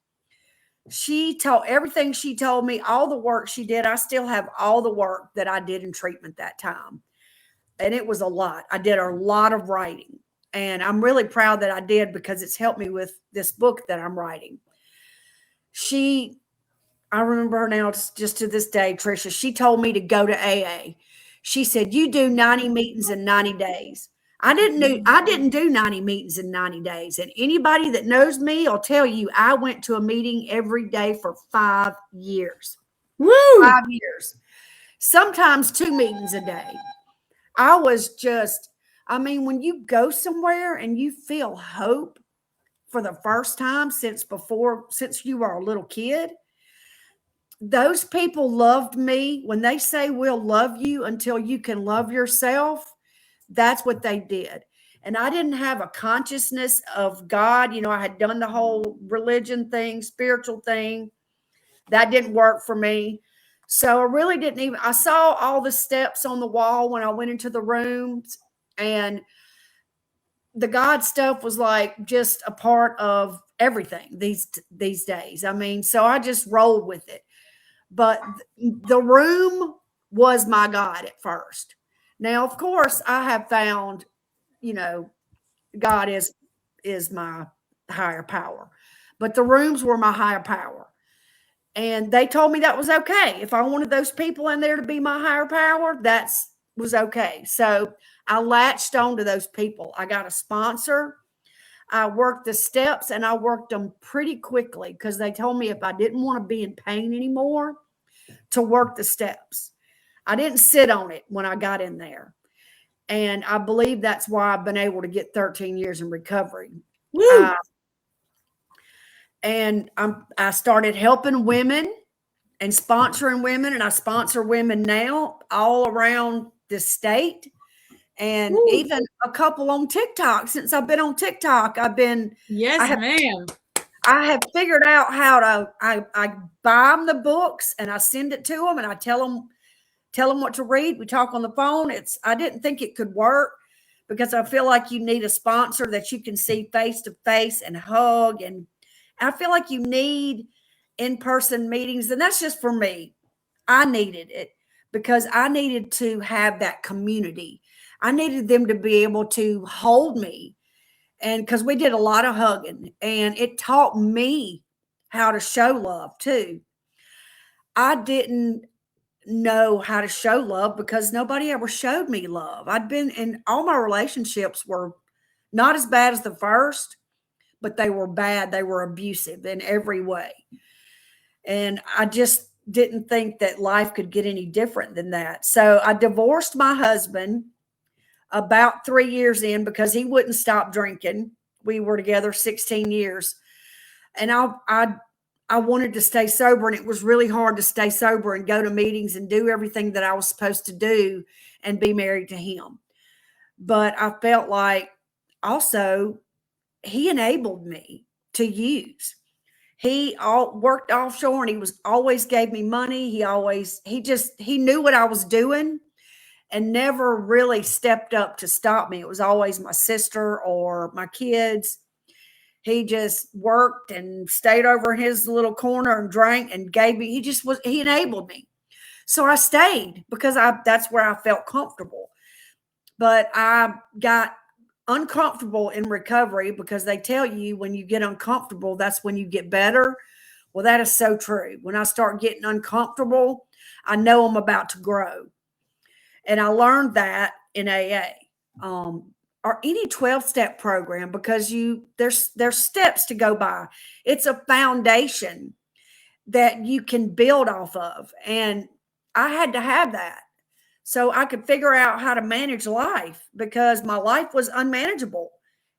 S3: She told everything she told me, all the work she did. I still have all the work that I did in treatment that time. And it was a lot. I did a lot of writing. And I'm really proud that I did because it's helped me with this book that I'm writing. I remember her now just to this day, Trisha. She told me to go to AA. She said, you do 90 meetings in 90 days. I didn't do 90 meetings in 90 days. And anybody that knows me will tell you I went to a meeting every day for 5 years.
S2: Woo!
S3: 5 years. Sometimes 2 meetings a day. I was just, when you go somewhere and you feel hope for the first time since you were a little kid, those people loved me. When they say we'll love you until you can love yourself, that's what they did. And I didn't have a consciousness of God. I had done the whole religion thing, spiritual thing. That didn't work for me. So I really didn't I saw all the steps on the wall when I went into the rooms, and the God stuff was like just a part of everything these days. So I just rolled with it. But the room was my God at first. Now, of course, I have found, God is my higher power. But the rooms were my higher power. And they told me that was okay. If I wanted those people in there to be my higher power, that was okay. So I latched on to those people. I got a sponsor. I worked the steps, and I worked them pretty quickly because they told me if I didn't want to be in pain anymore, to work the steps. I didn't sit on it when I got in there. And I believe that's why I've been able to get 13 years in recovery. And I started helping women and sponsoring women, and I sponsor women now all around the state, and even a couple on TikTok. Since I've been on TikTok,
S2: ma'am.
S3: I have figured out how to. I buy them the books and I send it to them, and I tell them what to read. We talk on the phone. I didn't think it could work because I feel like you need a sponsor that you can see face to face and hug, and I feel like you need in-person meetings, and that's just for me. I needed it because I needed to have that community. I needed them to be able to hold me, and because we did a lot of hugging, and it taught me how to show love too. I didn't know how to show love because nobody ever showed me love. I'd been in all my relationships were not as bad as the first, but they were bad. They were abusive in every way. And I just didn't think that life could get any different than that. So I divorced my husband about 3 years in because he wouldn't stop drinking. We were together 16 years. And I wanted to stay sober, and it was really hard to stay sober and go to meetings and do everything that I was supposed to do and be married to him. But I felt like also he enabled me to use. He worked offshore, and he always gave me money. He knew what I was doing, and never really stepped up to stop me. It was always my sister or my kids. He just worked and stayed over in his little corner and drank and gave me, he enabled me. So I stayed because that's where I felt comfortable. But I got uncomfortable in recovery because they tell you when you get uncomfortable, that's when you get better. Well, that is so true. When I start getting uncomfortable, I know I'm about to grow. And I learned that in AA. Or any 12-step program, because there's steps to go by. It's a foundation that you can build off of. And I had to have that so I could figure out how to manage life, because my life was unmanageable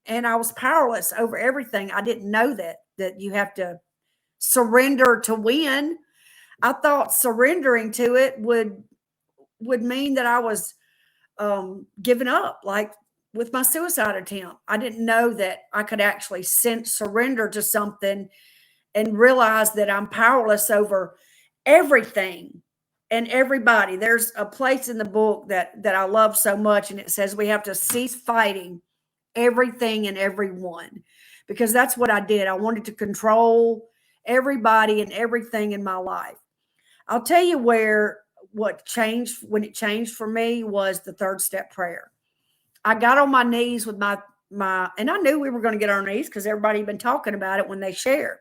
S3: and I was powerless over everything. I didn't know that you have to surrender to win. I thought surrendering to it would mean that I was giving up, like with my suicide attempt. I didn't know that I could actually surrender to something and realize that I'm powerless over everything and everybody. There's a place in the book that I love so much, and it says we have to cease fighting everything and everyone, because that's what I did. I wanted to control everybody and everything in my life. I'll tell you what changed when it changed for me was the 3rd step prayer. I got on my knees with my and I knew we were going to get on our knees because everybody had been talking about it when they shared.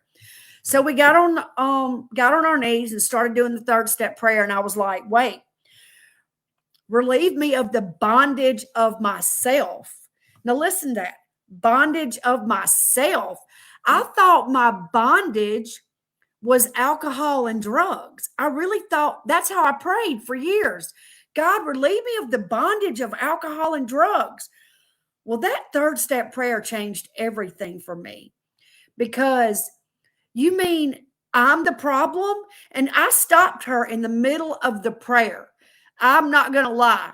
S3: So we got on our knees and started doing the 3rd step prayer. And I was like, wait, relieve me of the bondage of myself. Now listen to that, bondage of myself. I thought my bondage was alcohol and drugs. I really thought that's how I prayed for years. God, relieve me of the bondage of alcohol and drugs. Well, that 3rd step prayer changed everything for me, because you mean I'm the problem? And I stopped her in the middle of the prayer. I'm not going to lie.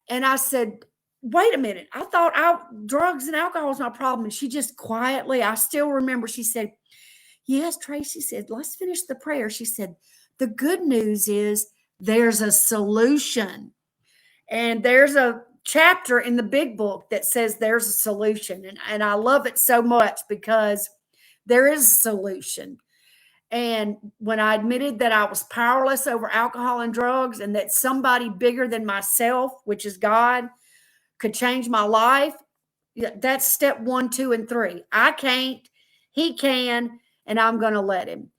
S3: And I said, wait a minute. I thought drugs and alcohol was my problem. And she just quietly, I still remember, she said, yes, Tracy said, let's finish the prayer. She said, the good news is there's a solution. And there's a chapter in the big book that says there's a solution. And I love it so much because there is a solution. And when I admitted that I was powerless over alcohol and drugs, and that somebody bigger than myself, which is God, could change my life, that's step 1, 2, and 3. I can't, he can, and I'm going to let him.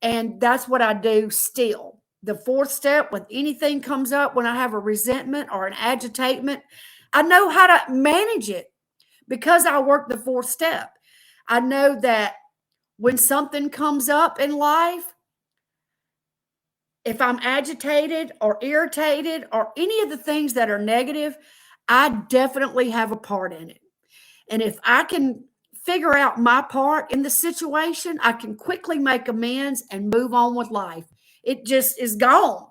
S3: And that's what I do still. The 4th step, when anything comes up, when I have a resentment or an agitation, I know how to manage it because I work the 4th step. I know that when something comes up in life, if I'm agitated or irritated or any of the things that are negative, I definitely have a part in it. And if I can figure out my part in the situation, I can quickly make amends and move on with life. It just is gone.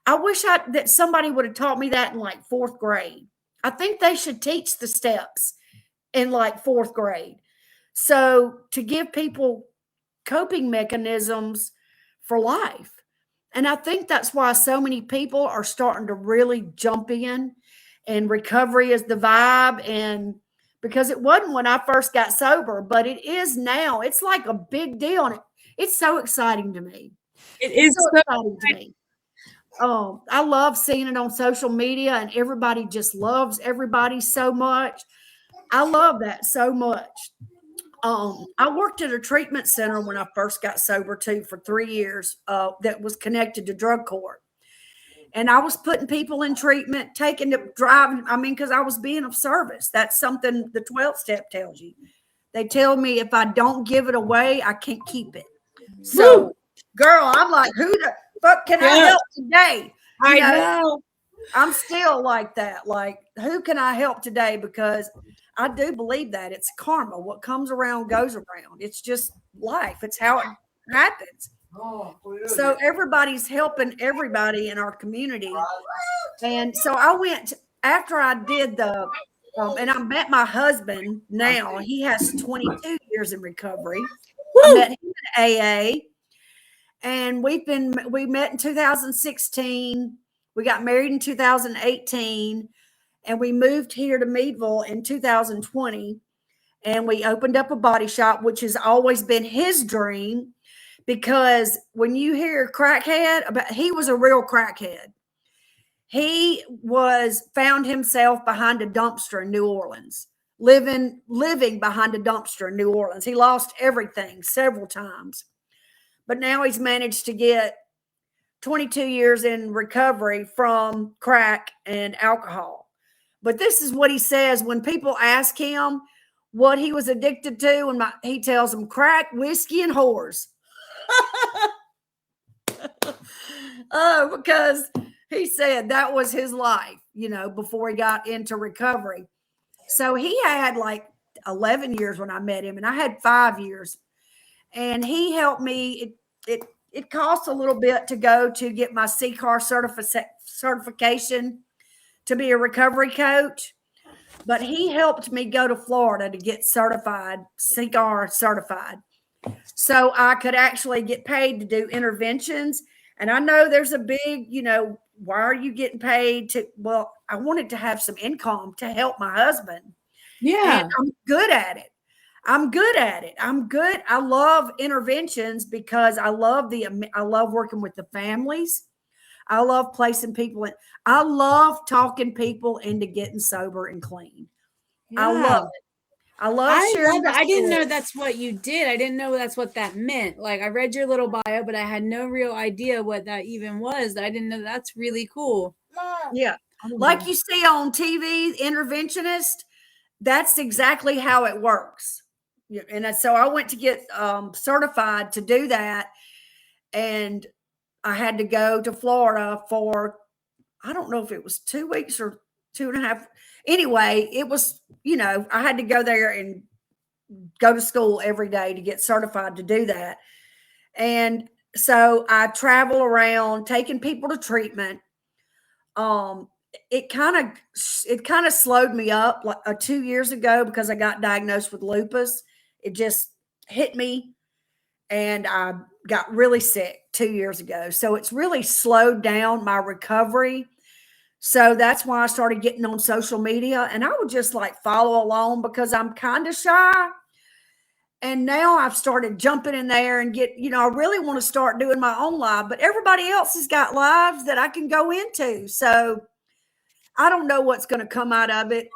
S3: I wish that somebody would have taught me that in like 4th grade. I think they should teach the steps in like 4th grade. So to give people coping mechanisms for life. And I think that's why so many people are starting to really jump in, and recovery is the vibe. And because it wasn't when I first got sober, but it is now. It's like a big deal. And it's so exciting to me.
S6: It is
S3: so exciting to me. I love seeing it on social media, and everybody just loves everybody so much. I love that so much. I worked at a treatment center when I first got sober too for 3 years, that was connected to drug court. And I was putting people in treatment, taking them, driving. I mean, because I was being of service. That's something the 12th step tells you. They tell me if I don't give it away, I can't keep it. So, girl, I'm like, who the fuck can I help today?
S6: I know.
S3: I'm still like that. Like, who can I help today? Because I do believe that it's karma. What comes around goes around. It's just life. It's how it happens. So everybody's helping everybody in our community. And so I went after I did the, and I met my husband now. He has 22 years in recovery. I met him in AA. And we met in 2016. We got married in 2018, and we moved here to Meadville in 2020. And we opened up a body shop, which has always been his dream, because when you hear crackhead, he was a real crackhead. He found himself behind a dumpster in New Orleans, living behind a dumpster in New Orleans. He lost everything several times, but now he's managed to get 22 years in recovery from crack and alcohol. But this is what he says when people ask him what he was addicted to, and he tells them crack, whiskey, and whores. Oh, because he said that was his life, before he got into recovery. So he had like 11 years when I met him, and I had 5 years. And he helped me. It costs a little bit to go to get my CCAR certification to be a recovery coach. But he helped me go to Florida to get certified, CCAR certified, so I could actually get paid to do interventions. And I know there's a big, why are you getting paid well, I wanted to have some income to help my husband.
S2: Yeah.
S3: And I'm good at it. I'm good. I love interventions because I love working with the families. I love placing people in. I love talking people into getting sober and clean.
S2: Yeah.
S3: I love it. I sharing.
S2: I didn't know that's what you did. I didn't know that's what that meant. Like, I read your little bio, but I had no real idea what that even was. I didn't know. That's really cool.
S3: Yeah. Like you see on TV, interventionist, that's exactly how it works. And so I went to get certified to do that. And I had to go to Florida for, I don't know if it was 2 weeks or 2.5. Anyway, it was, I had to go there and go to school every day to get certified to do that. And so I travel around taking people to treatment. It kind of slowed me up like 2 years ago because I got diagnosed with lupus. It just hit me and I got really sick 2 years ago. So it's really slowed down my recovery. So that's why I started getting on social media, and I would just like follow along because I'm kind of shy. And now I've started jumping in there and I really want to start doing my own live, but everybody else has got lives that I can go into. So I don't know what's going to come out of it.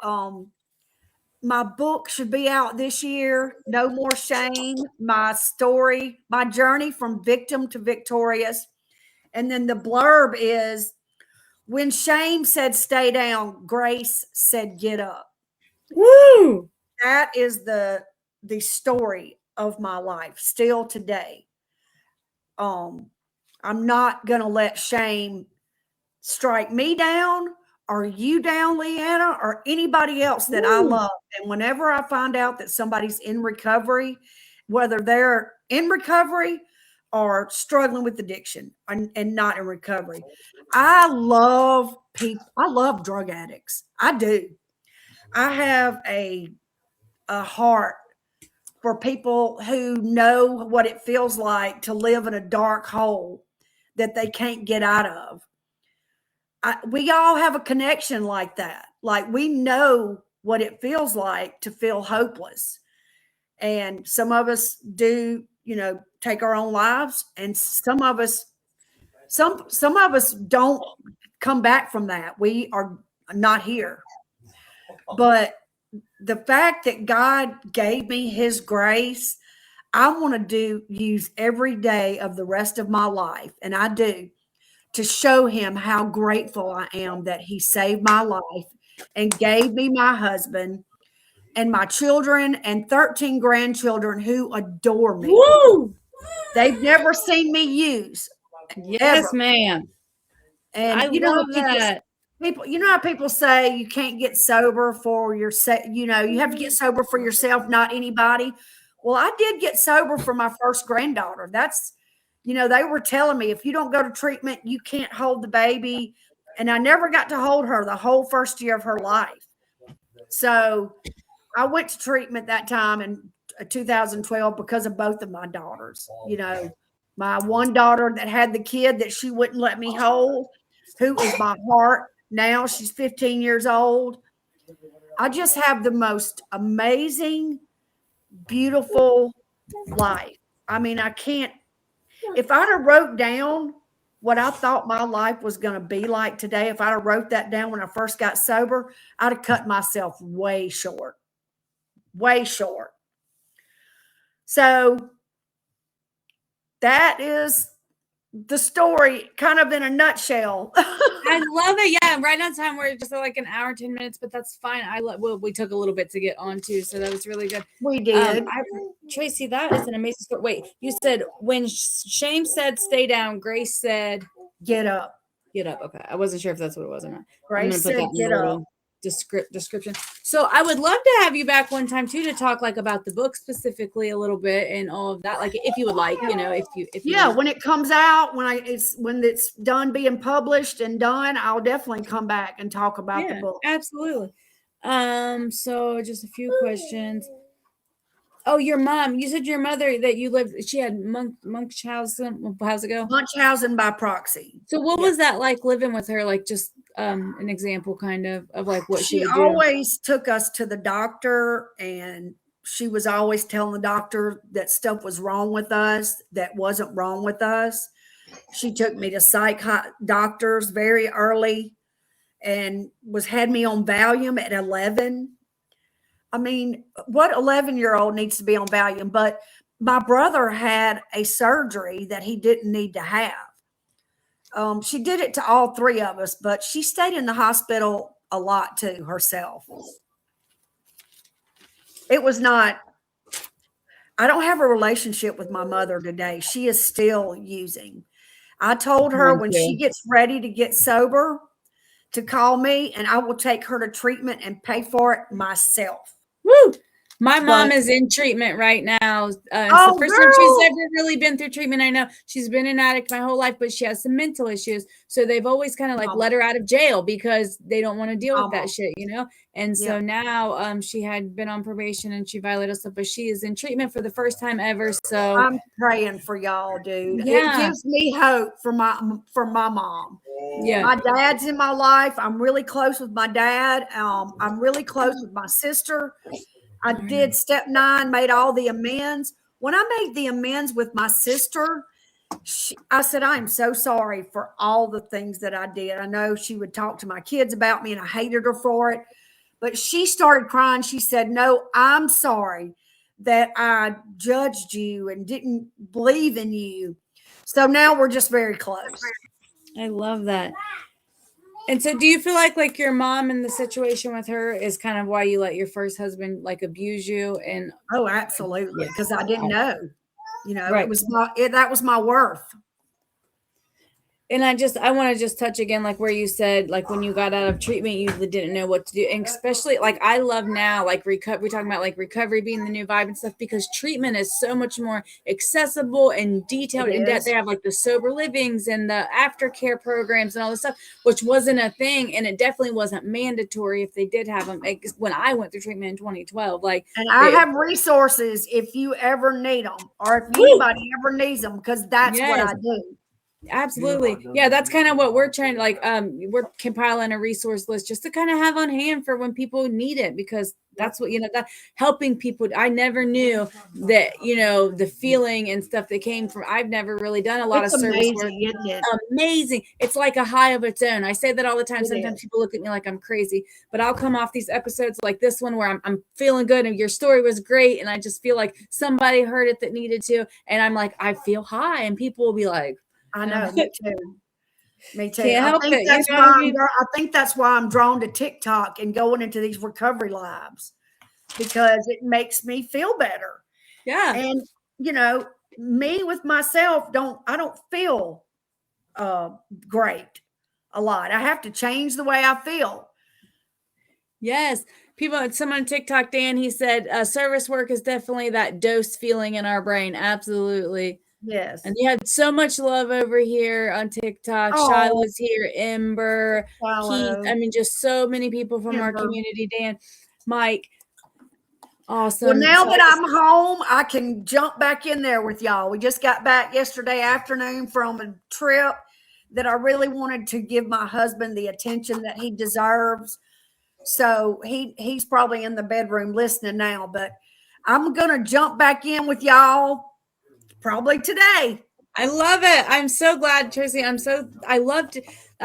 S3: My book should be out this year. No More Shame, my story, my journey from victim to victorious. And then the blurb is, when shame said stay down, grace said get up.
S2: Woo!
S3: That is the story of my life still today. I'm not going to let shame strike me down or you down, Leanna, or anybody else that I love. And whenever I find out that somebody's in recovery, whether they're in recovery or struggling with addiction and not in recovery, I love people. I love drug addicts. I do. I have a heart for people who know what it feels like to live in a dark hole that they can't get out of. We all have a connection like that. Like, we know what it feels like to feel hopeless. And some of us do, take our own lives, and some of us don't come back from that. We are not here. But the fact that God gave me his grace, I want to use every day of the rest of my life, and I do, to show him how grateful I am that he saved my life and gave me my husband and my children and 13 grandchildren who adore me.
S2: Woo!
S3: They've never seen me use.
S2: Yes,
S3: ever.
S2: ma'am.
S3: And
S2: I love that.
S3: People, how people say you can't get sober for yourself, you have to get sober for yourself, not anybody. Well, I did get sober for my first granddaughter. That's, they were telling me, if you don't go to treatment, you can't hold the baby. And I never got to hold her the whole first year of her life. So I went to treatment that time in 2012 because of both of my daughters. My one daughter that had the kid that she wouldn't let me hold, who is my heart now. She's 15 years old. I just have the most amazing, beautiful life. I mean, I can't, if I'd have wrote down what I thought my life was going to be like today, if I'd have wrote that down when I first got sober, I'd have cut myself way short. Way short. So that is the story kind of in a nutshell.
S6: I love it. Yeah, right on time. We're just like an hour, 10 minutes, but that's fine. Well, we took a little bit to get on too, so that was really good.
S3: We did.
S6: Tracy, that is an amazing story. Wait, you said when Shame said stay down, Grace said
S3: Get up.
S6: get up. Okay, I wasn't sure if that's what it was or not.
S3: Grace said get up.
S6: Description. So I would love to have you back one time too to talk like about the book specifically a little bit and all of that. Like if you would like, if you
S3: Yeah, when it comes out, when it's done being published and done, I'll definitely come back and talk about the book.
S6: Absolutely. So just a few questions. Oh, your mom. You said your mother that you lived. She had Munchausen. How's it go?
S3: Munchausen by proxy.
S6: So what was that like living with her? Like just an example, kind of like what she would do.
S3: Always took us to the doctor, and she was always telling the doctor that stuff was wrong with us that wasn't wrong with us. She took me to psych doctors very early, and had me on Valium at 11. I mean, what 11-year-old needs to be on Valium? But my brother had a surgery that he didn't need to have. She did it to all three of us, but she stayed in the hospital a lot too herself. It was not, I don't have a relationship with my mother today. She is still using. I told her when she gets ready to get sober to call me, and I will take her to treatment and pay for it myself.
S6: Woo! My mom is in treatment right now. It's the first time she's ever really been through treatment. I know she's been an addict my whole life, but she has some mental issues. So they've always kind of like let her out of jail because they don't want to deal with that shit, And so now she had been on probation and she violated stuff, but she is in treatment for the first time ever. So
S3: I'm praying for y'all, dude.
S6: Yeah.
S3: It gives me hope for my mom.
S6: Yeah.
S3: My dad's in my life. I'm really close with my dad. I'm really close with my sister. I did step 9, made all the amends. When I made the amends with my sister, I said, I am so sorry for all the things that I did. I know she would talk to my kids about me and I hated her for it, but she started crying. She said, no, I'm sorry that I judged you and didn't believe in you. So now we're just very close.
S6: I love that. And so do you feel like your mom in the situation with her is kind of why you let your first husband like abuse you? And
S3: oh, absolutely. Because I didn't know,
S6: Right.
S3: it was that was my worth.
S6: And I want to just touch again, like where you said, like when you got out of treatment, you didn't know what to do. And especially like, I love now, like we're talking about like recovery being the new vibe and stuff, because treatment is so much more accessible and detailed in depth. They have like the sober livings and the aftercare programs and all this stuff, which wasn't a thing. And it definitely wasn't mandatory if they did have them. Like, when I went through treatment in 2012,
S3: and I have resources if you ever need them, or if anybody ever needs them, because that's what I do.
S6: Absolutely. Yeah, that's kind of what we're trying to like. We're compiling a resource list just to kind of have on hand for when people need it, because that's what, that helping people. I never knew that, the feeling and stuff that came from, I've never really done a lot of service work.
S3: Isn't it?
S6: Amazing. It's like a high of its own. I say that all the time. Sometimes people look at me like I'm crazy, but I'll come off these episodes like this one where I'm feeling good and your story was great. And I just feel like somebody heard it that needed to. And I'm like, I feel high, and people will be like,
S3: I know, me too. Me too.
S6: Can't help it.
S3: I think that's why I'm drawn to TikTok and going into these recovery labs, because it makes me feel better.
S6: Yeah.
S3: And me with myself, I don't feel great a lot. I have to change the way I feel.
S6: Yes. Someone on TikTok, Dan, he said, service work is definitely that dose feeling in our brain. Absolutely.
S3: Yes.
S6: And you had so much love over here on TikTok. Shiloh's here, Ember, Keith. I mean, just so many people from our community, Dan, Mike. Awesome.
S3: Well, now that I'm home, I can jump back in there with y'all. We just got back yesterday afternoon from a trip that I really wanted to give my husband the attention that he deserves. So he's probably in the bedroom listening now, but I'm going to jump back in with y'all probably today.
S2: I love it. I'm so glad, Tracy. I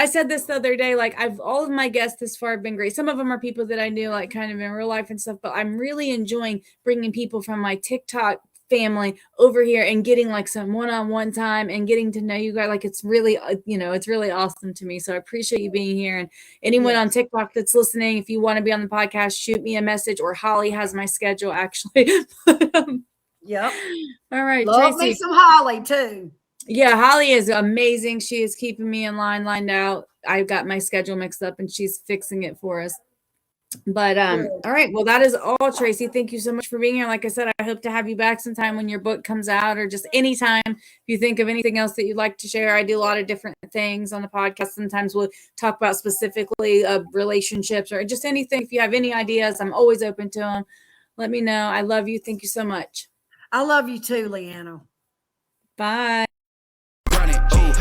S2: said this the other day, like all of my guests this far have been great. Some of them are people that I knew like kind of in real life and stuff, but I'm really enjoying bringing people from my TikTok family over here and getting like some one-on-one time and getting to know you guys. Like it's really, it's really awesome to me. So I appreciate you being here. And anyone on TikTok that's listening, if you want to be on the podcast, shoot me a message, or Holly has my schedule actually.
S3: Yep.
S2: All right.
S3: Love
S2: Tracy.
S3: me some Holly too.
S2: Yeah, Holly is amazing. She is keeping me in line, lined out. I got my schedule mixed up and she's fixing it for us. But all right. Well, that is all, Tracy. Thank you so much for being here. Like I said, I hope to have you back sometime when your book comes out, or just anytime if you think of anything else that you'd like to share. I do a lot of different things on the podcast. Sometimes we'll talk about specifically relationships or just anything. If you have any ideas, I'm always open to them. Let me know. I love you. Thank you so much.
S3: I love you too, Leanna.
S2: Bye.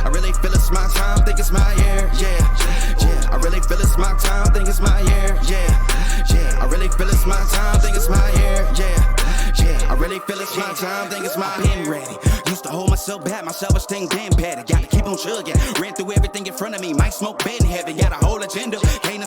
S7: I really feel it's my time, think it's my year, yeah. I really feel it's my time, think it's my year, yeah. I really feel it's my time, think it's my year, yeah. I really feel it's my time, think it's my been ready. Used to hold myself back, my self-esteem been better. Got to keep on chugging, ran through everything in front of me, might smoke bed heavy, got a whole agenda. Can't